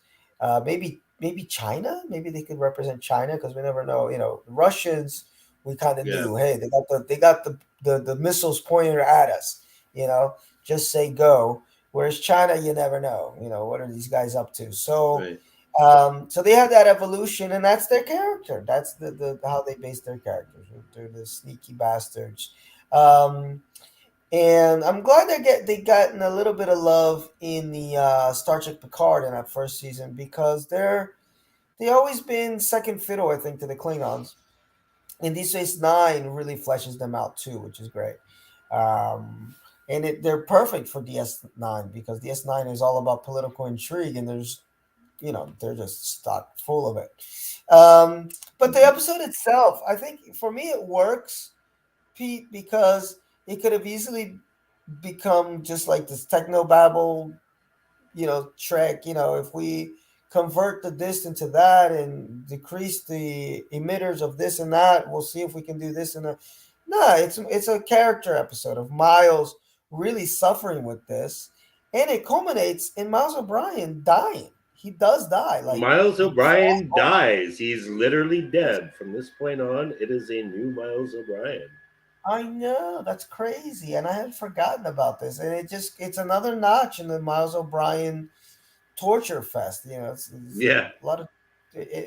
Maybe China. Maybe they could represent China because we never know. The Russians. We kind of Yeah. knew. Hey, they got the missiles pointed at us. You know, just say go. Whereas China, you never know. What are these guys up to? So. Right. So they have that evolution, and that's their character. That's the how they base their characters. They're the sneaky bastards. Um, and I'm glad they gotten a little bit of love in the Star Trek Picard in that first season because they always been second fiddle, I think, to the Klingons. And DS9 really fleshes them out too, which is great. Um, and they're perfect for DS9 because DS9 is all about political intrigue, and they're just stock full of it. But the Hmm. episode itself, I think for me it works, Pete, because it could have easily become just like this techno babble, trek. If we convert the this into that and decrease the emitters of this and that, we'll see if we can do this and that. No, it's a character episode of Miles really suffering with this, and it culminates in Miles O'Brien dying. He does die, like Miles he O'Brien dies. He's literally dead. From this point on, it is a new Miles O'Brien. I know that's crazy, and I had forgotten about this. And it's another notch in the Miles O'Brien torture fest. It's Yeah. a lot of.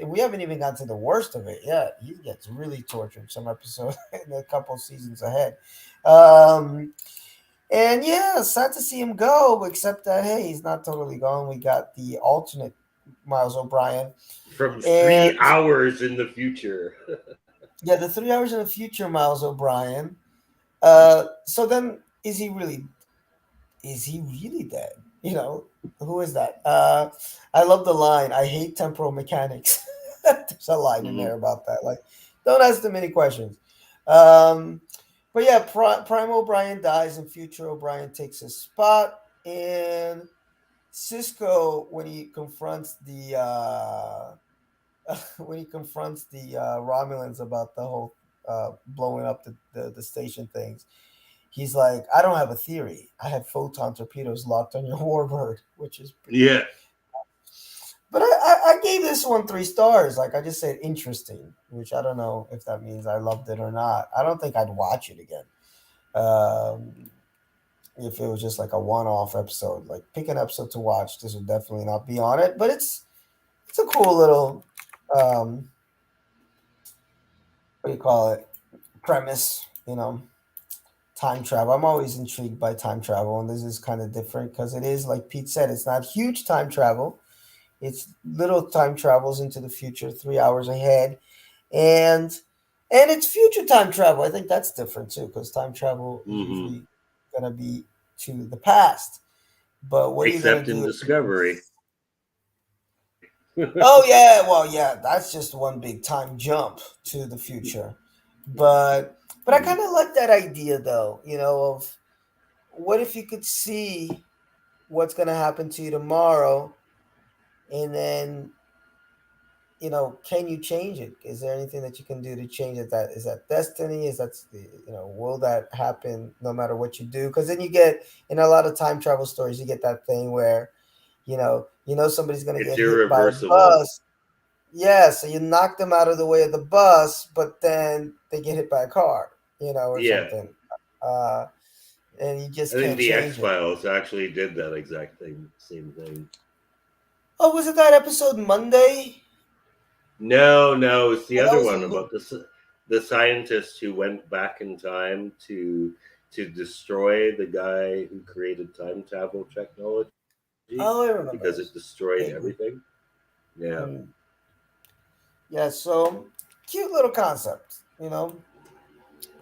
We haven't even gotten to the worst of it yet. He gets really tortured some episode in a couple seasons ahead. Um, and yeah, sad to see him go. Except that hey, he's not totally gone. We got the alternate Miles O'Brien, From and 3 hours in the future. yeah, the 3 hours in the future Miles O'Brien. So then, is he really dead? Who is that? I love the line. I hate temporal mechanics. There's a line in there Mhm. about that. Like, don't ask too many questions. Um, but yeah, Prime O'Brien dies, and Future O'Brien takes his spot. And Cisco, when he confronts the Romulans about the whole blowing up the station things, he's like, I don't have a theory. I have photon torpedoes locked on your warbird, which is pretty. Yeah. But I gave this one 3 stars. Like I just said, interesting, which I don't know if that means I loved it or not. I don't think I'd watch it again. Um, if it was just like a one-off episode, like pick an episode to watch, this would definitely not be on it. But it's a cool little um, what do you call it, premise, time travel. I'm always intrigued by time travel, and this is kind of different because it is, like Pete said, it's not huge time travel. It's little time travels into the future, 3 hours ahead, and and it's future time travel. I think that's different too because time travel is Hmm. usually gonna be to the past. But what are you gonna Except in do? Discovery. Oh yeah, well yeah, that's just one big time jump to the future. But I kind Mhm. of like that idea though, of what if you could see what's going to happen to you tomorrow, and then can you change it? Is there anything that you can do to change it? That is that destiny? Is that will that happen no matter what you do? Because then you get, in a lot of time travel stories, you get that thing where somebody's going to It's get hit by a irreversible. bus. Yeah, so you knock them out of the way of the bus, but then they get hit by a car, or Yeah. something. Uh, and you I just think can't the X change it. Files actually did that exact thing, same thing. Oh, was it that episode Monday? No, no, it's the Oh, that other was one a about the scientist who went back in time to destroy the guy who created time travel technology Oh, I because it remember this. destroyed Vaguely. everything. Yeah. Mm. Yeah, so cute little concept, Yeah.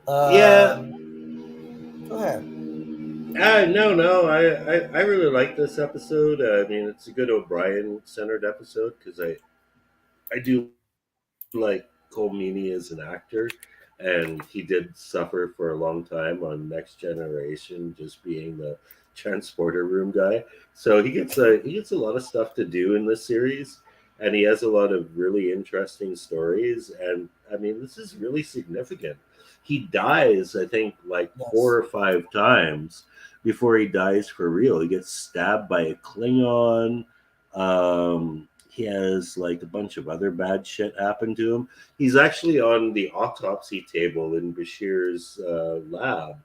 Um, go ahead. No, no. I really like this episode. I mean, it's a good O'Brien centered episode because I do like Cole Meany as an actor, and he did suffer for a long time on Next Generation, just being the transporter room guy. So he gets a lot of stuff to do in this series, and he has a lot of really interesting stories. And I mean, this is really significant. He dies, I think, like four Yes. or five times, before he dies for real. He gets stabbed by a Klingon. He has like a bunch of other bad shit happen to him. He's actually on the autopsy table in Bashir's lab,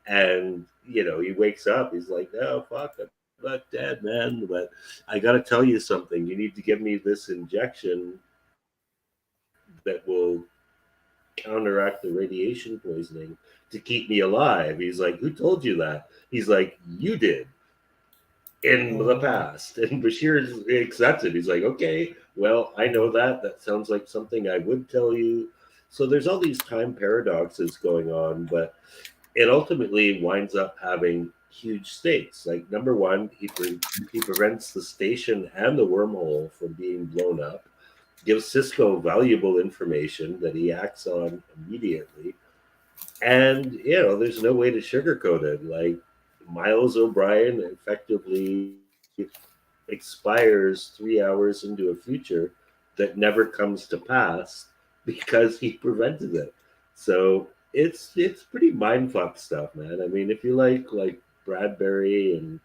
and he wakes up. He's like, "No, fuck, I'm not dead, man, but I got to tell you something. You need to give me this injection that will counteract the radiation poisoning to keep me alive." He's like, "Who told you that?" He's like, "You did in the Mm-hmm. past." And Bashir accepts it. He's like, "Okay, well, I know that. That sounds like something I would tell you." So there's all these time paradoxes going on, but it ultimately winds up having huge stakes. Like number one, he prevents the station and the wormhole from being blown up, gives Cisco valuable information that he acts on immediately, and there's no way to sugarcoat it. Like Miles O'Brien effectively expires 3 hours into a future that never comes to pass because he prevented it. So it's pretty mindfuck stuff, man. I mean, if you like Bradbury and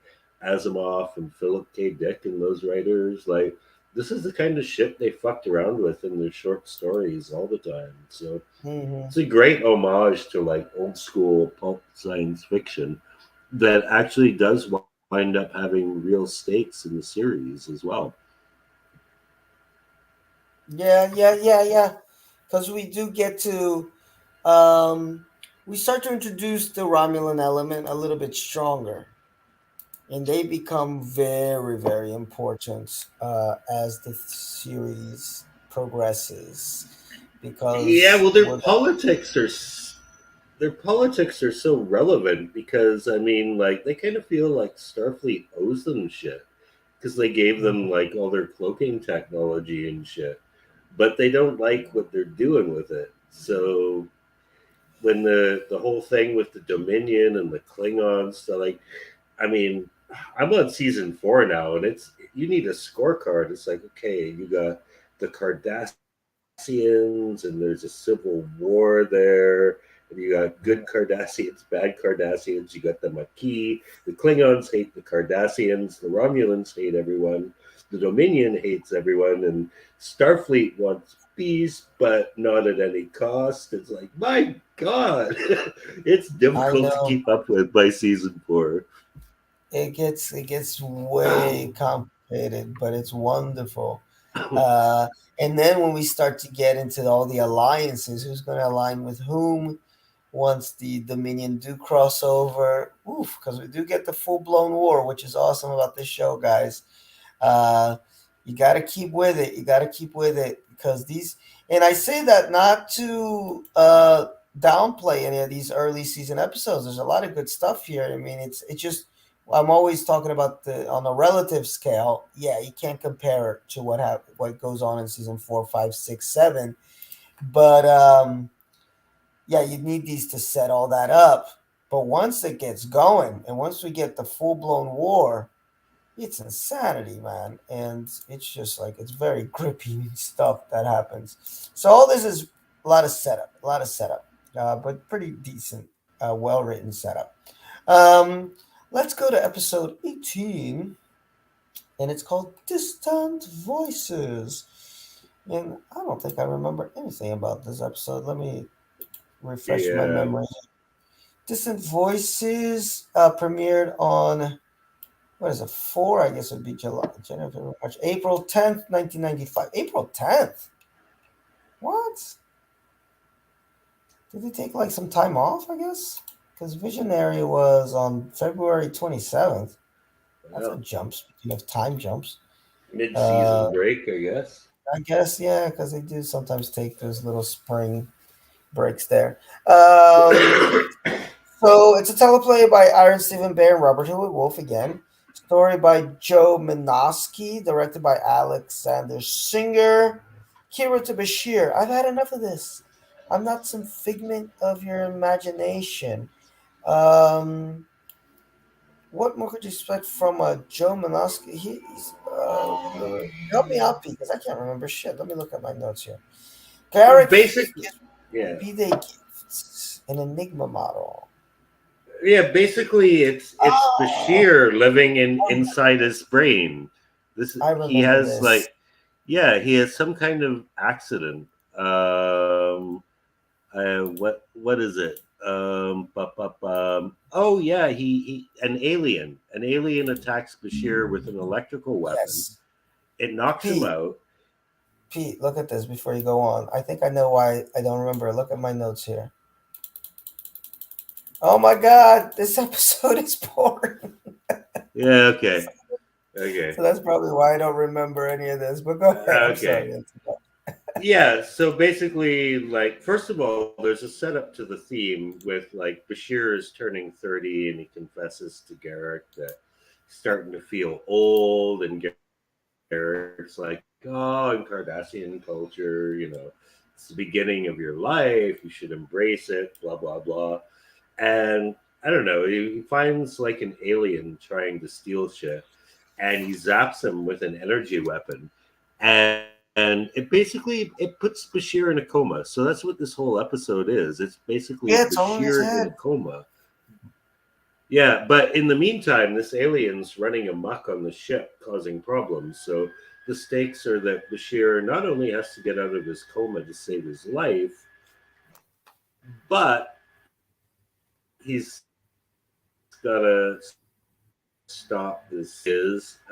Asimov and Philip K. Dick and those writers, like this is the kind of shit they fucked around with in their short stories all the time. So Mm-hmm. it's a great homage to like old school pulp science fiction that actually does wind up having real stakes in the series as well. Yeah, yeah, yeah, yeah. Because we do get to, um, we start to introduce the Romulan element a little bit stronger, and they become very, very important as the series progresses. Yeah, Because well, we're their politics are so relevant because I mean, like they kind of feel like Starfleet owes them shit because they gave them Mhm. like all their cloaking technology and shit, but they don't like what they're doing with it. So when the whole thing with the Dominion and the Klingons, so like, I mean, I'm on season 4 now, and it's you need a scorecard. It's like, okay, you got the Cardassians, and there's a civil war there, and you got good Cardassians, bad Cardassians. You got the Maquis. The Klingons hate the Cardassians. The Romulans hate everyone. The Dominion hates everyone, and Starfleet wants peace, but not at any cost. It's like, my God, it's I difficult to know keep up with by season 4. it gets way complicated, but it's wonderful. Uh, and then when we start to get into all the alliances, who's going to align with whom? Once the Dominion do cross over, oof, because we do get the full blown war, which is awesome about this show, guys. Uh, you got to keep with it. You got to keep with it because these, and I say that not to downplay any of these early season episodes. There's a lot of good stuff here. I mean, it's just I'm always talking about the on a relative scale. Yeah, you can't compare it to what goes on in season 4, 5, 6, 7. But yeah, you need these to set all that up. But once it gets going, and once we get the full blown war, it's insanity, man. And it's just like it's very gripping stuff that happens. So all this is a lot of setup, but pretty decent, well written setup. Um, let's go to episode 18, and it's called Distant Voices. And I don't think I remember anything about this episode. Let me refresh my Yeah, memory. Distant Voices premiered on what is it? Four? I guess it would be July, January, February, March, April 10th, 1995. April 10th. What? Did they take like some time off? I guess because Visionary was on February 27th. That's a well, jump. Speaking of time jumps, uh, mid-season break, I guess. I guess yeah, because they do sometimes take those little spring breaks there. Um, So it's a teleplay by Aaron Stephen Bear and Robert Hewitt Wolf again. Story by Joe Minosky, directed by Alexander Singer. Kira to Bashir. I've had enough of this. I'm not some figment of your imagination. Um, what more could you expect from Joe Minosky? Help me out, Pete, because I can't remember shit. Let me look at my notes here. Garrick Basic, gives yeah. Be They Gifts, an Enigma model. Yeah, basically it's Oh, Bashir living in inside his brain. This I he remember has this. like, yeah, he has some kind of accident. What is it? Oh yeah, he an alien attacks Bashir with an electrical weapon. Yes. It knocks him Pete, out. Pete, look at this before you go on. I think I know why I don't remember. Look at my notes here. Oh my God, this episode is boring. Yeah, okay, okay, So that's probably why I don't remember any of this. But go ahead. I'm okay. sorry. Yeah, so basically, like, first of all, there's a setup to the theme with like Bashir is turning 30 and he confesses to Garrick that he's starting to feel old, and Garrick's like, oh, in Kardashian culture, it's the beginning of your life, you should embrace it, blah, blah, blah. And I don't know, he finds like an alien trying to steal shit, and he zaps him with an energy weapon, and it puts Bashir in a coma. So that's what this whole episode is. It's basically Yeah, it's all in Bashir his in a head. coma. Yeah, but in the meantime, this alien's running amok on the ship, causing problems. So the stakes are that Bashir not only has to get out of his coma to save his life, but he's got to stop this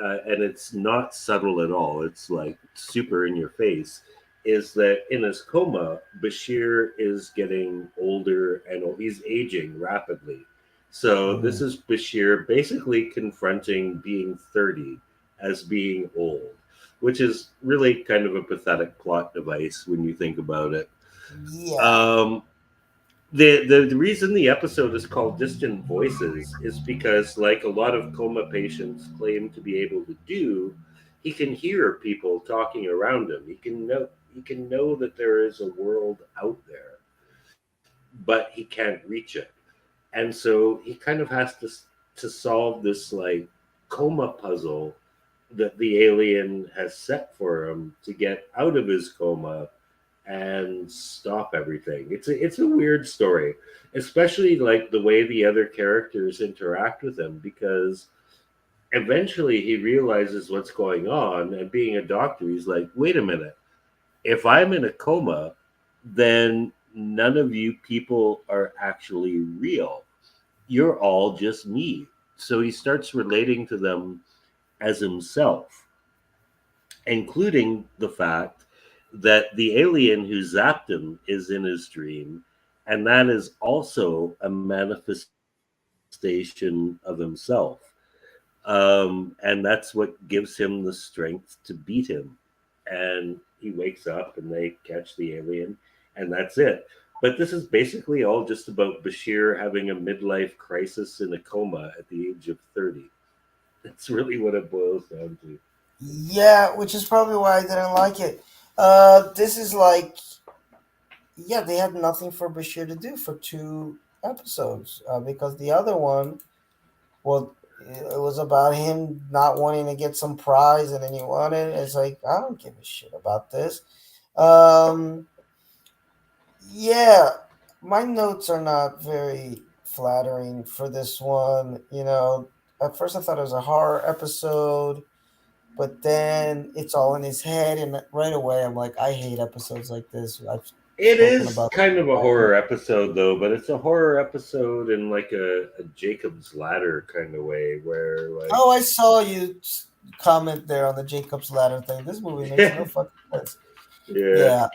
and it's not subtle at all. It's like super in your face. Is that in his coma, Bashir is getting older and he's aging rapidly. So this Mhm. is Bashir basically confronting being 30 as being old, which is really kind of a pathetic plot device when you think about it. Yeah. Um, the reason the episode is called Distant Voices is because, like a lot of coma patients claim to be able to do, he can hear people talking around him. He can know that there is a world out there, but he can't reach it. And so he kind of has to solve this like coma puzzle that the alien has set for him to get out of his coma and stop everything. It's a weird story, especially like the way the other characters interact with him, because eventually he realizes what's going on, and being a doctor, he's like, "Wait a minute. If I'm in a coma, then none of you people are actually real. You're all just me." So he starts relating to them as himself, including the fact that the alien who zapped him is in his dream, and that is also a manifestation of himself. And that's what gives him the strength to beat him. And he wakes up and they catch the alien, and that's it. But this is basically all just about Bashir having a midlife crisis in a coma at the age of 30. That's really what it boils down to. Yeah, which is probably why I didn't like it. This is like, yeah, they had nothing for Bashir to do for 2 episodes because the other one, well, it was about him not wanting to get some prize and then he wanted. It's like I don't give a shit about this. Um, yeah, my notes are not very flattering for this one. At first I thought it was a horror episode, but then it's all in his head, and right away I'm like, I hate episodes like this. I've It spoken is about. kind of a horror episode, though, but it's a horror episode in like a Jacob's Ladder kind of way, where like, Oh, I saw you comment there on the Jacob's Ladder thing. This movie makes yeah, no fucking sense. yeah, Yeah,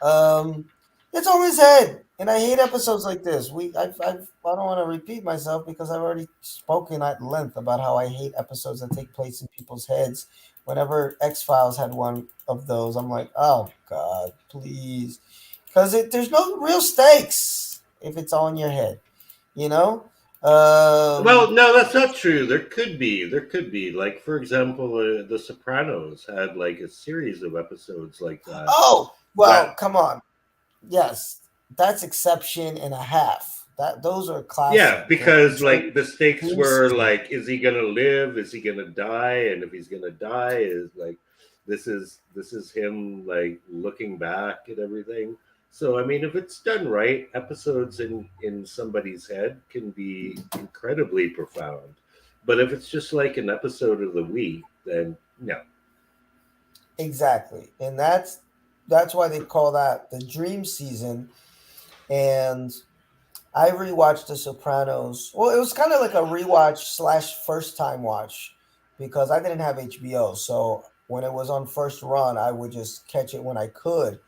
Um, it's on his head, and I hate episodes like this. I don't want to repeat myself because I've already spoken at length about how I hate episodes that take place in people's heads. Whenever X Files had one of those, I'm like, oh God, please, because there's no real stakes if it's all in your head, you know. Well, Um, no, that's not true. There could be. Like, for example, The Sopranos had like a series of episodes like that. oh well, That come on, yes, that's exception and a half. Those are Yeah, classic. because like the stakes Dream were season. like, is he gonna live? Is he gonna die? And if he's gonna die, is like this is him like looking back at everything. So I mean, if it's done right, episodes in somebody's head can be incredibly profound. But if it's just like an episode of the week, then no. Exactly, and that's why they call that the dream season. And I rewatched The Sopranos. Well, it was kind of like a rewatch slash first time watch because I didn't have HBO. So when it was on first run, I would just catch it when I could.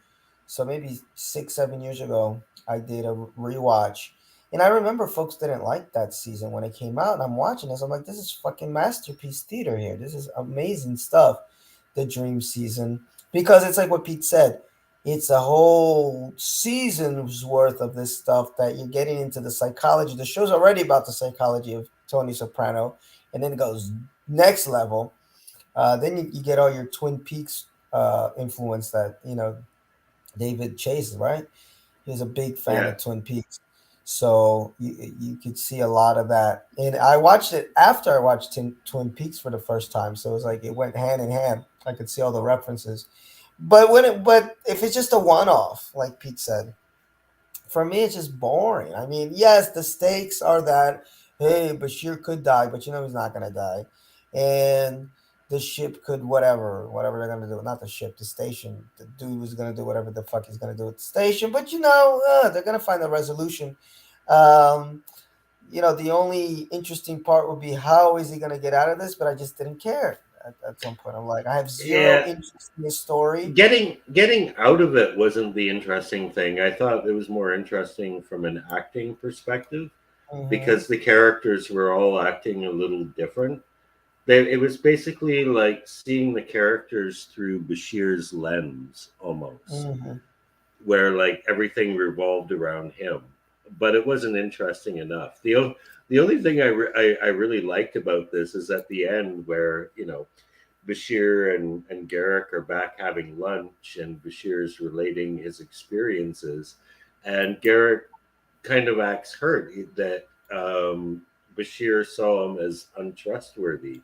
So maybe 6, 7 years ago, I did a rewatch. And I remember folks didn't like that season when it came out. And I'm watching this. I'm like, this is fucking masterpiece theater here. This is amazing stuff. The Dream season. Because it's like what Pete said, it's a whole season's worth of this stuff that you're getting into the psychology. The show's already about the psychology of Tony Soprano, and then it goes next level. Then you get all your Twin Peaks influence that David chases, right? He was a big fan Yeah, of Twin Peaks, so you could see a lot of that. And I watched it after I watched Twin Peaks for the first time, so it was like it went hand in hand. I could see all the references. But if it's just a one off, like Pete said, for me it's just boring. I mean, yes, the stakes are that hey, Bashir could die, but you know he's not gonna die, and the ship could whatever they're gonna do. Not the ship, the station. The dude was gonna do whatever the fuck he's gonna do at the station, but they're gonna find a resolution. Um, the only interesting part would be how is he gonna get out of this, but I just didn't care. At some point, I'm like, I have zero yeah. interest in this story. Getting out of it wasn't the interesting thing. I thought it was more interesting from an acting perspective Hmm. because the characters were all acting a little different. It was basically like seeing the characters through Bashir's lens almost, Hmm. where like everything revolved around him. But it wasn't interesting enough. The only thing I really liked about this is at the end where Bashir and Garrick are back having lunch, and Bashir's relating his experiences, and Garrick kind of acts hurt that Bashir saw him as untrustworthy.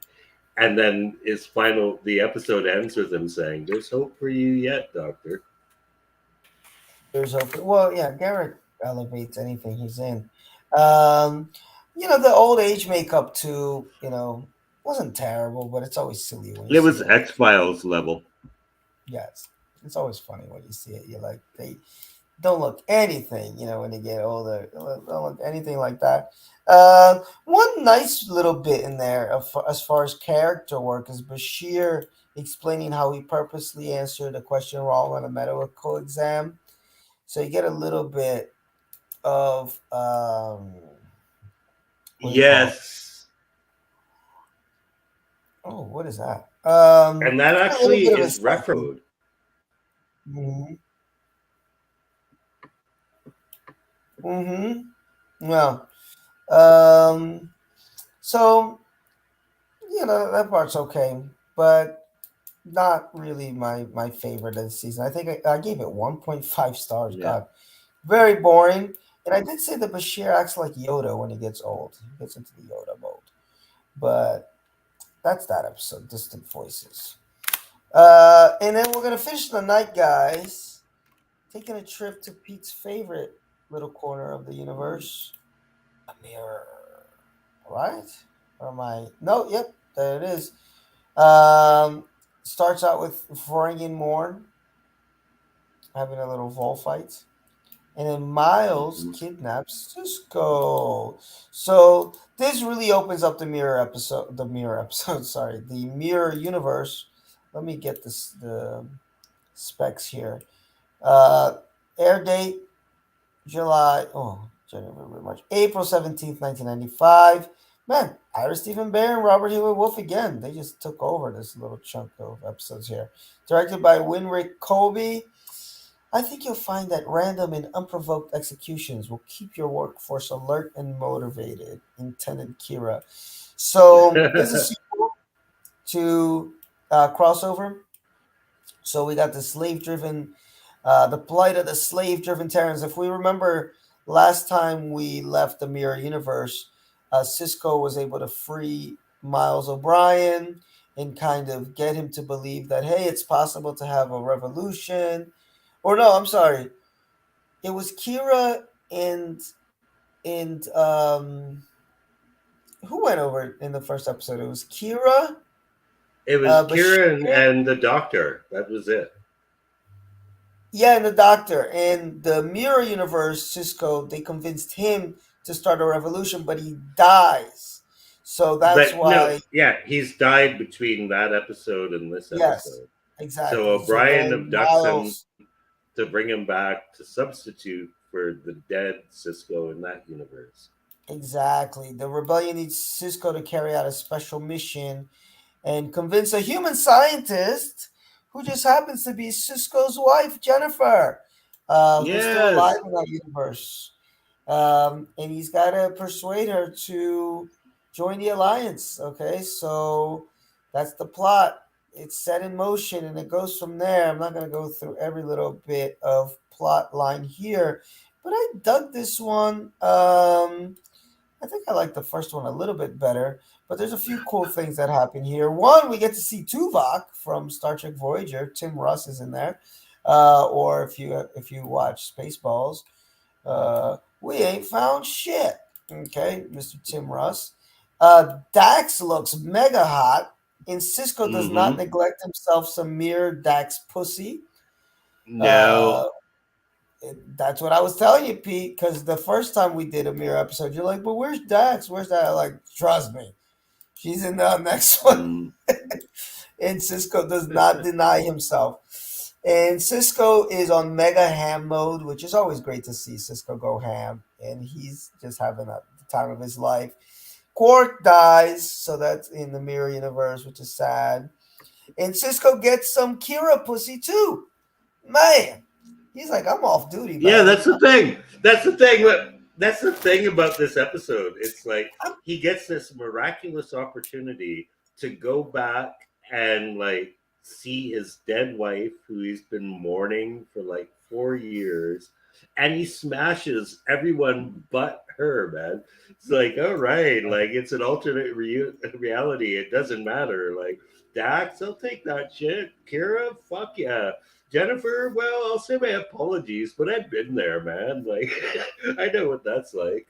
And then the episode ends with him saying, "There's hope for you yet, Doctor." There's hope. Well, yeah, Garrett elevates anything he's in. Um, the old age makeup too. Wasn't terrible, but it's always silly when you It see was old X age. Files level. Yeah, it's always funny when you see it. You're like, they don't look anything. When they get older, they don't look anything like that. One nice little bit in there as far as character work is Bashir explaining how he purposely answered a question wrong on a medical exam. So you get a little bit of what do you call it? Yes. Oh, what is that? And that A little actually bit of is insight. referenced. Mm-hmm. Mm-hmm. Well, um, so that part's okay, but not really my favorite of the season. I think I gave it 1.5 stars. Yeah. God, very boring. And I did say that Bashir acts like Yoda when he gets old. He gets into the Yoda mode. But that's that episode, Distant Voices. And then we're gonna finish the night, guys. Taking a trip to Pete's favorite little corner of the universe, a mirror. Right? Or am I? No. Yep. There it is. Um, Starts out with Ferengian Morn having a little vol fight, and then Miles Mhm. kidnaps Cisco. So this really opens up the mirror episode. The mirror episode. Sorry, the mirror universe. Let me get the specs here. Uh, Air date January, March, April 17th, 1995. Man, Ira Stephen Bear and Robert Hewitt Wolf again. They just took over this little chunk of episodes here. Directed by Winrick Colby. I think you'll find that random and unprovoked executions will keep your workforce alert and motivated. Intended Kira. So this is a sequel to crossover. So we got the the plight of the slave-driven Terrans. If we remember, last time we left the Mirror Universe, Cisco was able to free Miles O'Brien and kind of get him to believe that hey, it's possible to have a revolution. Or no, I'm sorry. it was Kira and who went over in the first episode? It was Kira, It was Kieran Bashir, and the doctor. That was it. yeah, and the Doctor. And the Mirror Universe, Cisco, they convinced him to start a revolution, but he dies. So that's But no, why, yeah, he's died between that episode and this yes, episode. So exactly. So O'Brien then abducts him Miles, to bring him back to substitute for the dead Cisco in that universe. exactly. The rebellion needs Cisco to carry out a special mission and convince a human scientist who just happens to be Cisco's wife, Jennifer, who's still alive Yes. in that universe. And he's got to persuade her to join the alliance. Okay, so that's the plot. It's set in motion and it goes from there. I'm not going to go through every little bit of plot line here, but I dug this one. I think I like the first one a little bit better, but there's a few cool things that happen here. One, we get to see Tuvok from Star Trek Voyager. Tim Russ is in there, or if you watch Spaceballs, we ain't found shit. Okay, Mr. Tim Russ. Dax looks mega hot, and Cisco does not Mm-hmm. neglect himself some mere Dax pussy. Uh, No. that's what I was telling you, Pete. Because the first time we did a mirror episode, you're like, "But where's Dax? Where's that?" I'm like, trust me, she's in the next one. Mm. And Cisco does not deny himself. And Cisco is on mega ham mode, which is always great to see Cisco go ham. And he's just having the time of his life. Quark dies, so that's in the mirror universe, which is sad. And Cisco gets some Kira pussy too. Man, he's like, I'm off duty, Yeah, man. that's the thing. That's the thing. That's the thing about this episode. It's like he gets this miraculous opportunity to go back and like see his dead wife, who he's been mourning for like 4 years, and he smashes everyone but her. Man, it's like, all right, like it's an alternate reality. It doesn't matter. Like Dax, I'll take that shit. Kira, fuck yeah. Jennifer, well, I'll say my apologies, but I've been there, man. Like, I know what that's like.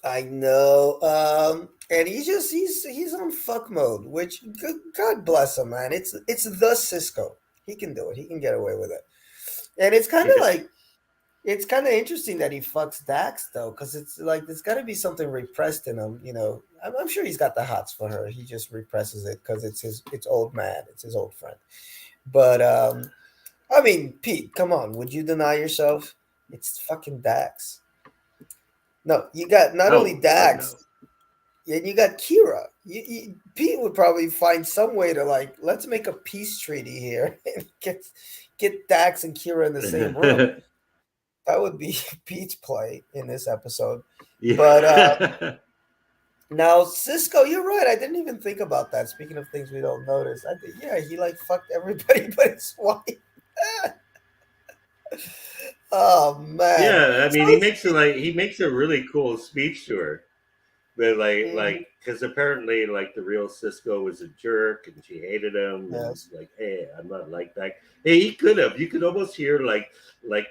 I know. And he's on fuck mode, which God bless him, man. It's the Cisco. He can do it. He can get away with it. And it's kind of interesting that he fucks Dax though, because it's like there's got to be something repressed in him. I'm sure he's got the hots for her. He just represses it because it's old man. It's his old friend. But I mean, Pete, come on. Would you deny yourself? It's fucking Dax. No, you got not only Oh, God, no. Dax, and you got Kira. Pete would probably find some way to like, let's make a peace treaty here and get Dax and Kira in the same room. That would be Pete's play in this episode. But Yeah. now Cisco, you're right. I didn't even think about that. Speaking of things we don't notice, yeah, he like fucked everybody but his wife. Oh man. Yeah, I So mean, he makes a really cool speech to her. But mhm, because apparently, like the real Cisco was a jerk, and she hated him, and yes. like, hey, I'm not like that. Hey, he could have. You could almost hear like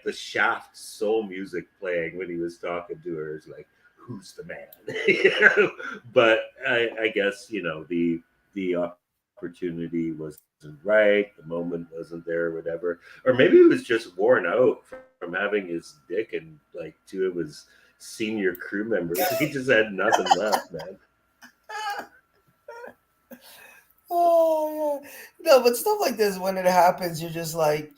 the Shaft soul music playing when he was talking to her. It's like, who's the man? You know? But I guess the opportunity wasn't right, the moment wasn't there, whatever, or maybe he was just worn out from having his dick and like two of his senior crew members. He just had nothing left, man. Oh yeah. No, but stuff like this when it happens, you're just like,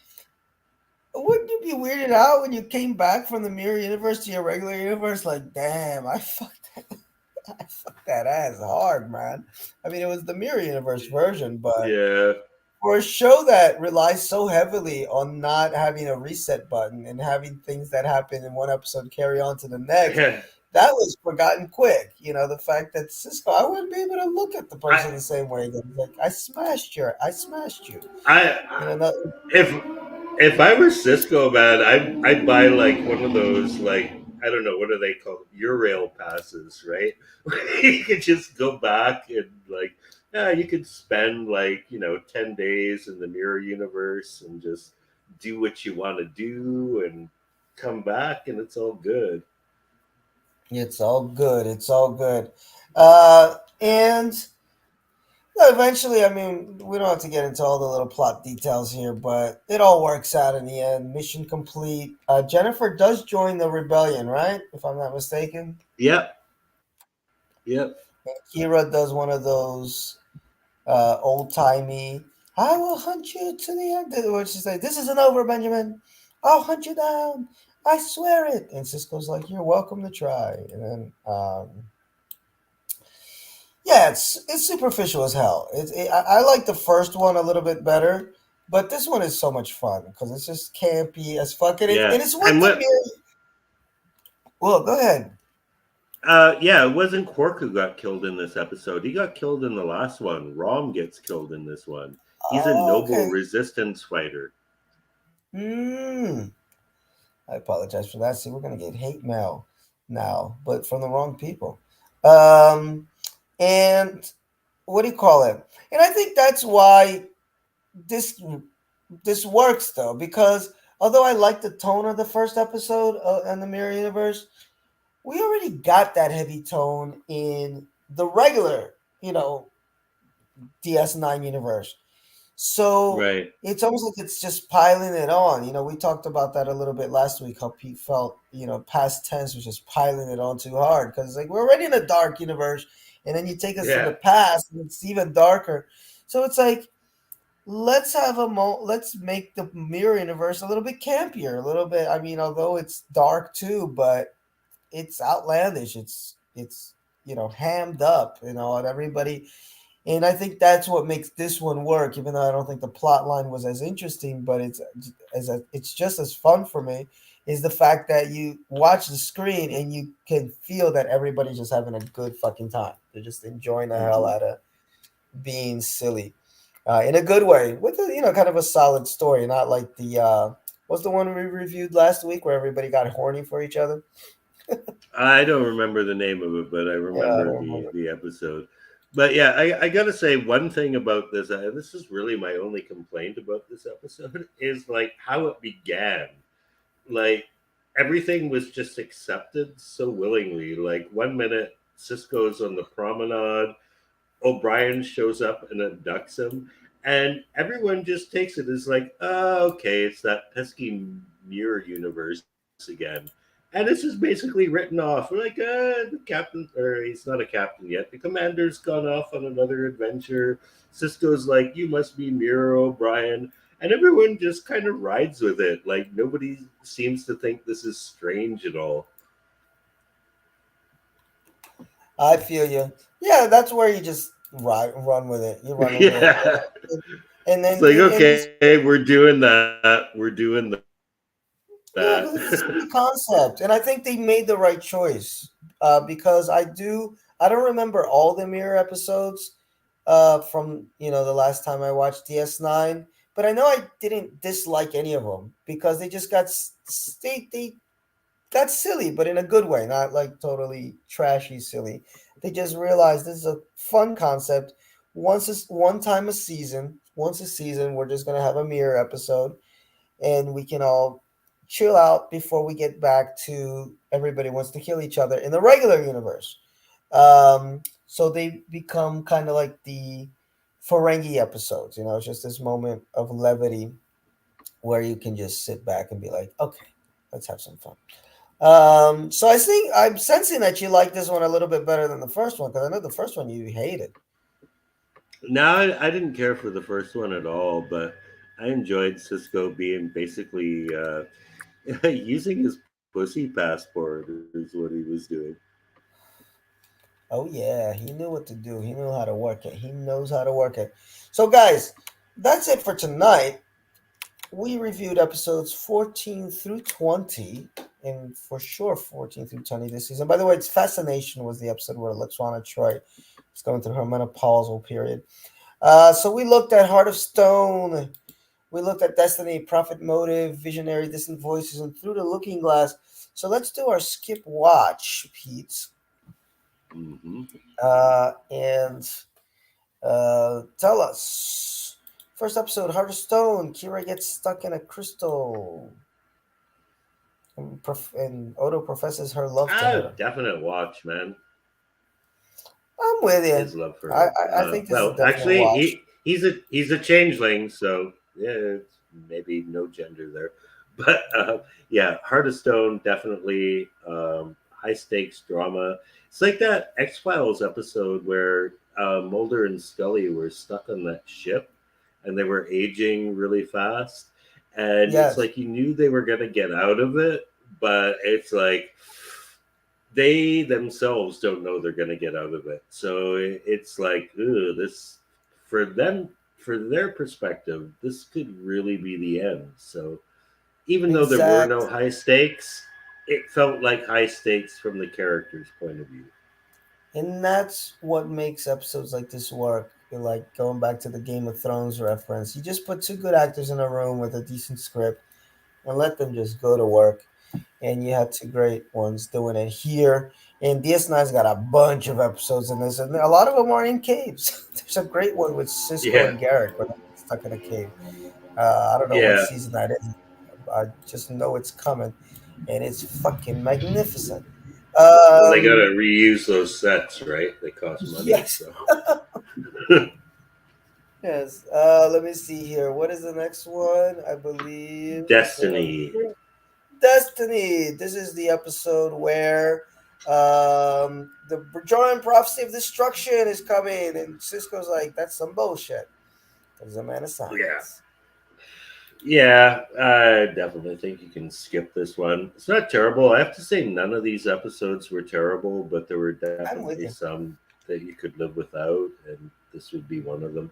wouldn't you be weirded out when you came back from the mirror universe to your regular universe? Like, damn, I fucked that ass hard, man. I mean, it was the mirror universe version, but Yeah. for a show that relies so heavily on not having a reset button and having things that happen in one episode carry on to the next, Yeah. that was forgotten quick. The fact that Cisco, I wouldn't be able to look at the person I the same way again. He's like, I smashed you. I That, if I were Cisco, man, I'd buy like one of those like I don't know what are they called Eurail passes, right? You could just go back and like yeah, you could spend like 10 days in the mirror universe and just do what you want to do and come back and it's all good. It's all good. It's all good. And eventually, I mean, we don't have to get into all the little plot details here, but it all works out in the end. Mission complete. Jennifer does join the rebellion, right? If I'm not mistaken. Yep, yep, Kira does one of those old timey, I will hunt you to the end. Where she say, "This isn't over, Benjamin. I'll hunt you down. I swear it." And Cisco's like, "You're welcome to try." And then, yeah, it's superficial as hell. I like the first one a little bit better, but this one is so much fun because it's just campy as fuck, and yeah. it's with And the what? mirror. Well, go ahead. Yeah, it wasn't Quark who got killed in this episode. He got killed in the last one. Rom gets killed in this one. He's a Oh, noble okay. resistance fighter. Hmm. I apologize for that. See, we're gonna get hate mail now, but from the wrong people. Um, and what do you call it? And I think that's why this this works though, because although I like the tone of the first episode in the Mirror Universe, we already got that heavy tone in the regular, DS9 universe. So Right. it's almost like it's just piling it on. We talked about that a little bit last week, how Pete felt, past tense was just piling it on too hard. Because, like, we're already in a dark universe, and then you take us to Yeah. the past, and it's even darker. So it's like, let's make the mirror universe a little bit campier, a little bit. I mean, although it's dark too, but it's outlandish. It's hammed up, and everybody, and I think that's what makes this one work. Even though I don't think the plot line was as interesting, but it's just as fun for me. Is the fact that you watch the screen and you can feel that everybody's just having a good fucking time. They're just enjoying the hell Hmm. out of being silly, in a good way, with a kind of a solid story, not like the what's the one we reviewed last week where everybody got horny for each other. I don't remember the name of it, but I Yeah, I remember don't remember. the episode. But yeah, I gotta say one thing about this. This is really my only complaint about this episode is like how it began. Like everything was just accepted so willingly. Like one minute Cisco's on the promenade, O'Brien shows up and abducts him, and everyone just takes it as like, oh, okay, it's that pesky mirror universe again. And it's just basically written off. We're like, the captain, or he's not a captain yet. The commander's gone off on another adventure. Cisco's like, you must be Mirror O'Brien. And everyone just kind of rides with it. Like, nobody seems to think this is strange at all. I feel you. Yeah, that's where you just run with it. You run with it, Yeah. and It's then like, and this, okay, we're doing that. We're doing that. yeah, because it's a silly concept, and I think they made the right choice. Because I don't remember all the mirror episodes, from the last time I watched DS9, but I know I didn't dislike any of them because they just they got silly, but in a good way, not like totally trashy silly. They just realized this is a fun concept. One time a season, once a season, we're just gonna have a mirror episode, and we can all chill out before we get back to everybody wants to kill each other in the regular universe. So they become kind of like the Ferengi episodes. It's just this moment of levity where you can just sit back and be like, okay, let's have some fun. So I think I'm sensing that you like this one a little bit better than the first one, because I know the first one you hated. Now, I didn't care for the first one at all, but I enjoyed Cisco being basically using his pussy passport, is what he was doing. Oh yeah, he knew what to do. He knew how to work it. He knows how to work it. So guys, that's it for tonight. We reviewed episodes 14 through 20, and for sure 14 through 20 this season. By the way, it's Fascination was the episode where Lexwana Troy is going through her menopausal period. So we looked at Heart of Stone. We looked at Destiny, Prophet Motive, Visionary, Distant Voices, and Through the Looking Glass. So let's do our skip watch, Pete. Hmm. And tell us. First episode, Heart of Stone. Kira gets stuck in a crystal. and Odo professes her love to Oh, her. definite watch, man. I'm with His you. love for I, her. I, I think this is a Well, definite actually, watch. he's a changeling, so yeah, it's maybe no gender there, but yeah, Heart of Stone definitely high stakes drama. It's like that X Files episode where Mulder and Scully were stuck on that ship, and they were aging really fast, and it's Yes, like you knew they were gonna get out of it, but it's like they themselves don't know they're going to get out of it. So it's like, ugh, this for them, for their perspective, this could really be the end. So even though there were no exact. high stakes, it felt like high stakes from the character's point of view. And that's what makes episodes like this work. Like going back to the Game of Thrones reference, you just put two good actors in a room with a decent script and let them just go to work. And you had two great ones doing it here. And DS9's got a bunch of episodes in this, and a lot of them are in caves. There's a great one with Cisco Yeah, and Garrick where they're stuck in a cave. I don't know what yeah. season that is. I just know it's coming, and it's fucking magnificent. Well, they got Um, to reuse those sets, right? They cost money, yes, so yes. Let me see here. What is the next one? I believe it's Destiny. Destiny. This is the episode where the Bajorian prophecy of destruction is coming, and Cisco's like, "That's some bullshit." He's a man of Yeah, science. yeah, I definitely think you can skip this one. It's not terrible. I have to say, none of these episodes were terrible, but there were I'm definitely with you. some that you could live without, and this would be one of them.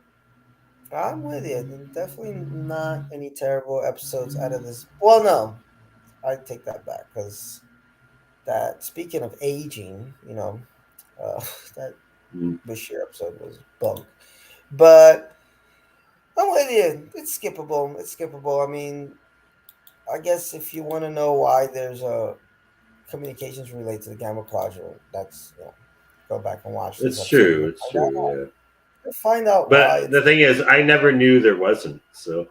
I'm with you. And definitely not any terrible episodes out of this. Well, no, I take that back because that. Speaking of aging, that Mm. Bashir episode was bunk. But I'm with you. It's skippable. It's skippable. I mean, I guess if you want to know why there's a communications related to the gamma quadrant, that's go back and watch this It's episode. true. It's true. Yeah, You'll find out why but it's the thing is, I never knew there wasn't. So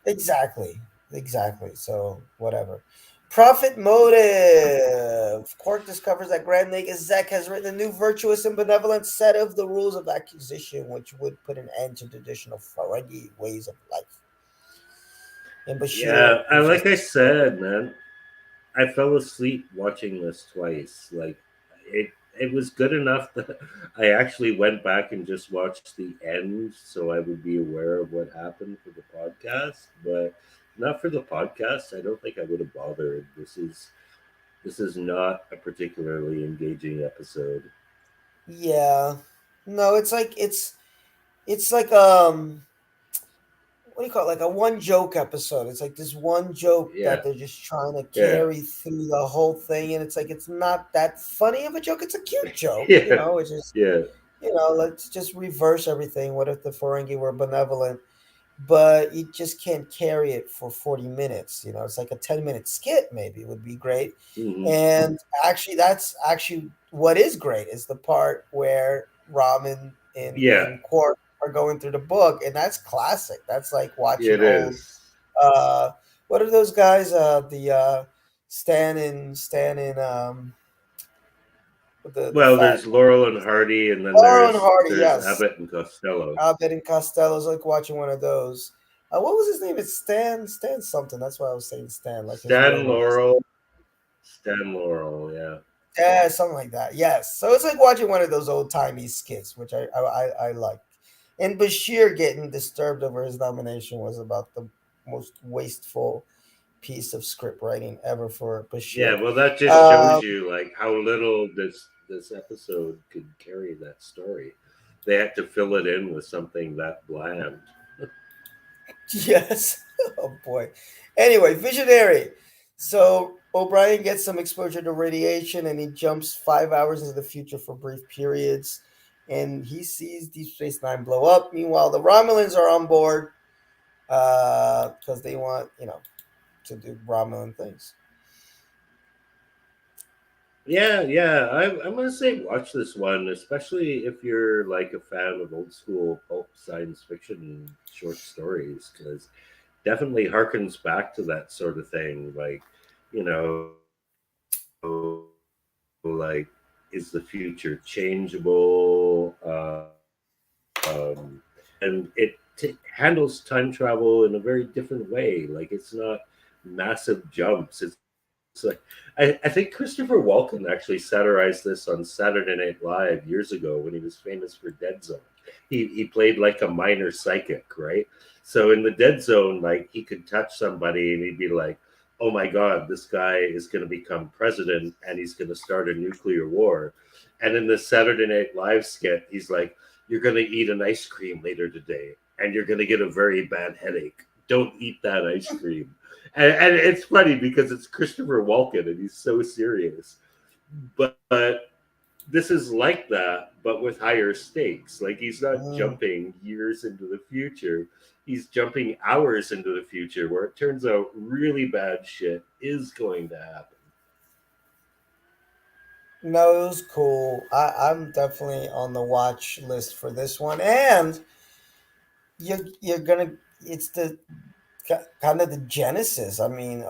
exactly, exactly. So whatever. Profit motive. Quark discovers that Grand Nagus Zek has written a new virtuous and benevolent set of the rules of acquisition, which would put an end to traditional Ferengi ways of life. And Bashir yeah, is like just I said, man, I fell asleep watching this twice. Like it it was good enough that I actually went back and just watched the end so I would be aware of what happened for the podcast. But not for the podcast, I don't think I would have bothered. This is not a particularly engaging episode. yeah. No, it's like what do you call it? Like a one joke episode. It's like this one joke Yeah, that they're just trying to yeah, carry through the whole thing, and it's like it's not that funny of a joke. It's a cute joke, yeah, It's just yeah. let's just reverse everything. What if the Ferengi were benevolent? But you just can't carry it for 40 minutes. It's like a 10-minute skit, maybe would be great. Hmm. And actually, that's actually what is great is the part where Ramen Yeah, and Quark are going through the book, and that's classic. That's like watching it old, is. uh, what are those guys? The Stan in the Well, fat there's Laurel and Hardy, and then Laurel and there's Hardy, there's yes. Abbott and Costello. Abed and Costello's like watching one of those. What was his name? It's Stan something. That's why I was saying Stan, like his real Stan name. Laurel, Stan Laurel, yeah. Yeah, something like that. Yes. So it's like watching one of those old timey skits, which I like. And Bashir getting disturbed over his nomination was about the most wasteful piece of script writing ever for Yeah, Bashir. well, that just shows Um, you like how little this episode could carry that story. They had to fill it in with something that bland. yes. Oh boy. Anyway, Visionary. So O'Brien gets some exposure to radiation and he jumps 5 hours into the future for brief periods. And he sees Deep Space Nine blow up. Meanwhile, the Romulans are on board because they want, to do Romulan things. Yeah, yeah. I'm gonna say watch this one, especially if you're like a fan of old school pulp science fiction short stories, because definitely harkens back to that sort of thing. Like, like, is the future changeable? And handles time travel in a very different way. Like, it's not massive jumps. It's like, I think Christopher Walken actually satirized this on Saturday Night Live years ago when he was famous for Dead Zone. He played like a minor psychic, right? So in the Dead Zone, like, he could touch somebody and he'd be like, "Oh my God, this guy is going to become president and he's going to start a nuclear war." And in the Saturday Night Live skit, he's like, "You're going to eat an ice cream later today and you're going to get a very bad headache. Don't eat that ice cream." And it's funny because it's Christopher Walken and he's so serious. But this is like that, but with higher stakes. Like, he's not Mm. jumping years into the future. He's jumping hours into the future where it turns out really bad shit is going to happen. No, it was cool. I'm definitely on the watch list for this one, and you're gonna. It's the kind of the genesis. I mean,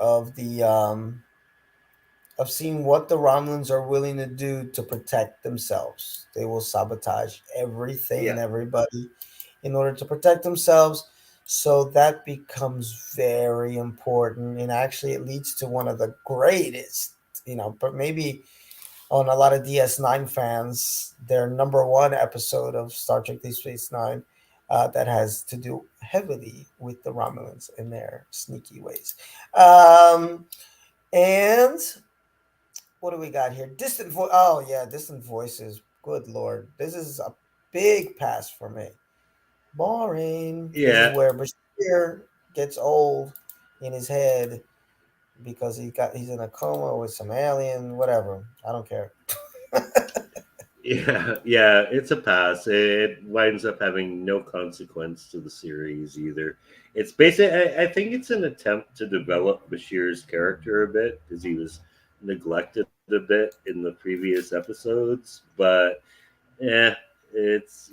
of seeing what the Romulans are willing to do to protect themselves. They will sabotage everything and Yeah. everybody in order to protect themselves. So that becomes very important, and actually, it leads to one of the greatest. But maybe on a lot of DS9 fans, their number one episode of Star Trek Deep Space Nine that has to do heavily with the Romulans and their sneaky ways. And what do we got here? Distant voice. Oh yeah, distant voices. Good lord, this is a big pass for me. Boring. This is Yeah. where Bashir gets old in his head because he's in a coma with some alien. Whatever. I don't care. Yeah, it's a pass. It winds up having no consequence to the series either. It's basically, I think it's an attempt to develop Bashir's character a bit because he was neglected a bit in the previous episodes, but yeah, it's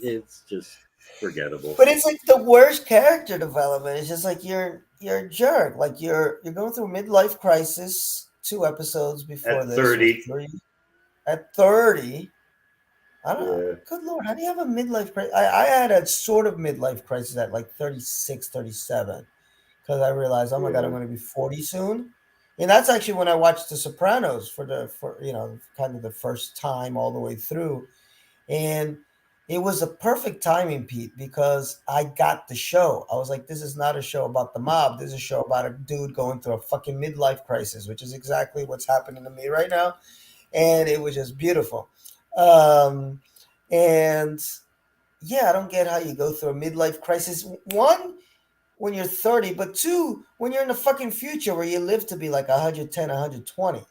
just forgettable. But it's like the worst character development. It's just like you're a jerk. Like you're going through a midlife crisis. Two episodes before At this or 30, three. At 30, I don't. yeah, Good lord, how do you have a midlife crisis? I had a sort of midlife crisis at like 36, 37, because I realized, oh my god, I'm yeah, going to be 40 soon. And that's actually when I watched The Sopranos for kind of the first time all the way through. And it was a perfect timing, Pete, because I got the show. I was like, this is not a show about the mob. This is a show about a dude going through a fucking midlife crisis, which is exactly what's happening to me right now. And it was just beautiful. Um, and yeah, I don't get how you go through a midlife crisis. One, when you're 30, but two, when you're in the fucking future where you live to be like 110, 120,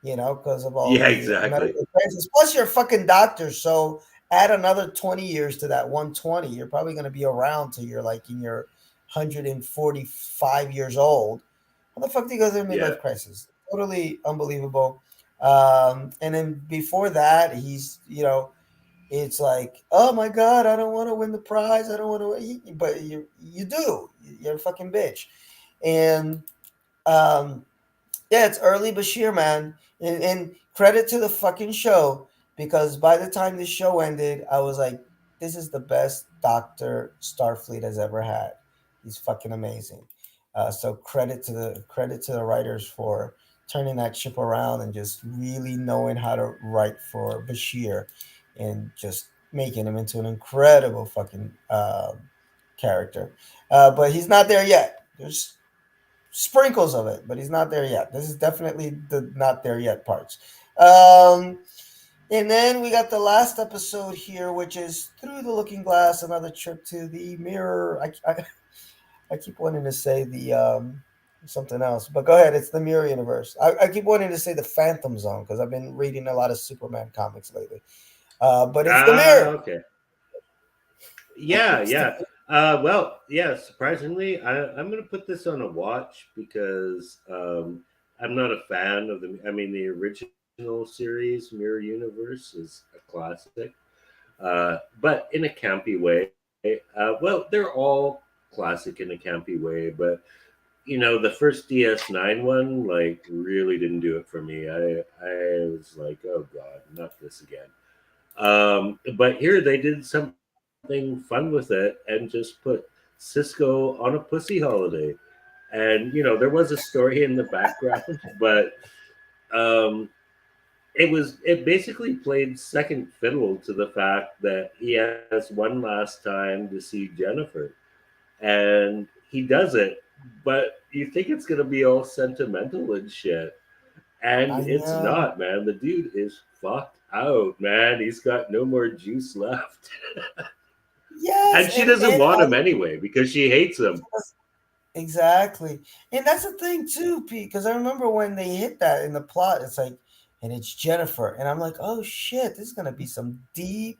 because of all yeah, the exactly. medical advances. Plus, you're a fucking doctor, so add another 20 years to that 120. You're probably going to be around till you're like in your 145 years old. How the fuck do you go through a Yeah, midlife crisis? Totally unbelievable. And then before that, it's like, oh my god, I don't want to win the prize. I don't want to, but you do. You're a fucking bitch, and um, yeah, it's early Bashir, man, and credit to the fucking show because by the time this show ended, I was like, this is the best Doctor Starfleet has ever had. He's fucking amazing. So credit to the writers for turning that ship around and just really knowing how to write for Bashir and just making him into an incredible fucking character. But he's not there yet. There's sprinkles of it, but he's not there yet. This is definitely the not there yet parts. Um, and then we got the last episode here, which is Through the Looking Glass, another trip to the mirror. I keep wanting to say the something else, but go ahead. It's the mirror universe. I keep wanting to say the Phantom Zone because I've been reading a lot of Superman comics lately. But it's the mirror. okay. Yeah, It's the yeah. Well, yeah. Surprisingly, I'm going to put this on a watch because I'm not a fan of the. I mean, the original series, Mirror Universe, is a classic, but in a campy way. Well, they're all classic in a campy way, but the first DS9 one like really didn't do it for me. I was like, oh god, not this again. But here they did something fun with it and just put Cisco on a pussy holiday. And there was a story in the background, but um, it basically played second fiddle to the fact that he has one last time to see Jennifer, and he does it, but you think it's gonna be all sentimental and shit, and I it's know. not, man. The dude is fucked out, man. He's got no more juice left. Yes, And she doesn't and want him anyway because she hates him. exactly, and that's the thing too, Pete. Because I remember when they hit that in the plot, it's like, and it's Jennifer, and I'm like, oh shit, this is gonna be some deep,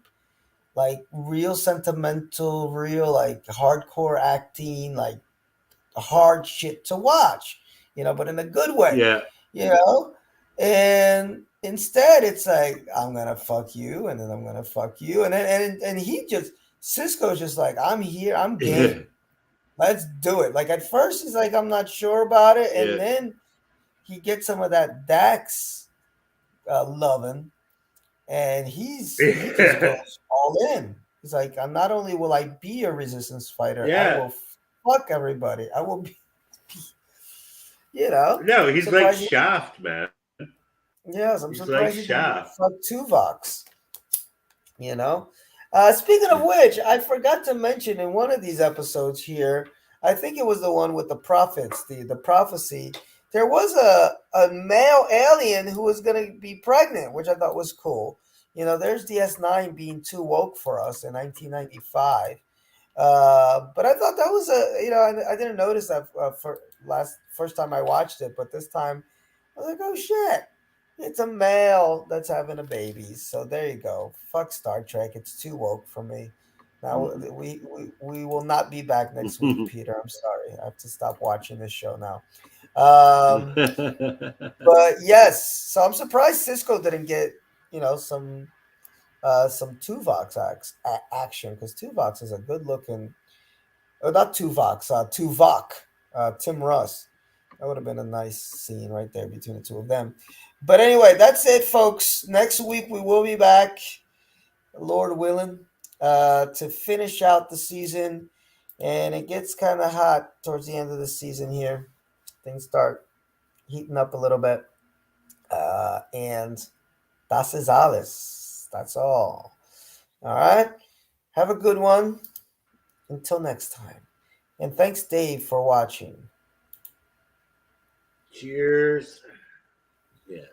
like real sentimental, real like hardcore acting, like hard shit to watch, but in a good way, Yeah. you know. And instead, it's like I'm gonna fuck you, and then I'm gonna fuck you, and then and he just Cisco's just like I'm here, I'm game. Let's do it. Like at first, he's like I'm not sure about it, Yeah. and then he gets some of that Dax loving, and he just Yeah. goes all in. He's like, I'm not only will I be a resistance fighter, I Yeah. will fuck everybody. I will be, you know, No, he's like surprised. Shaft, man. Yes, He's I'm like surprised he Shaft. didn't fuck Tuvox. You know. Speaking of Yeah. which, I forgot to mention in one of these episodes here. I think it was the one with the prophets, the prophecy. There was a male alien who was going to be pregnant, which I thought was cool. There's DS9 being too woke for us in 1995. But I thought that was I didn't notice that for first time I watched it, but this time I was like, oh shit, it's a male that's having a baby. So there you go. Fuck Star Trek. It's too woke for me. Now we will not be back next week, Peter. I'm sorry. I have to stop watching this show now. Um, but yes, so I'm surprised Cisco didn't get some Tuvox action because Tuvox is a good looking. Oh, not Tuvox, Tuvok, Tim Russ. That would have been a nice scene right there between the two of them. But anyway, that's it, folks. Next week we will be back, Lord willing, to finish out the season. And it gets kind of hot towards the end of the season here. Things start heating up a little bit. And das is alles. That's all. All right. Have a good one. Until next time. And thanks, Dave, for watching. Cheers. Yes.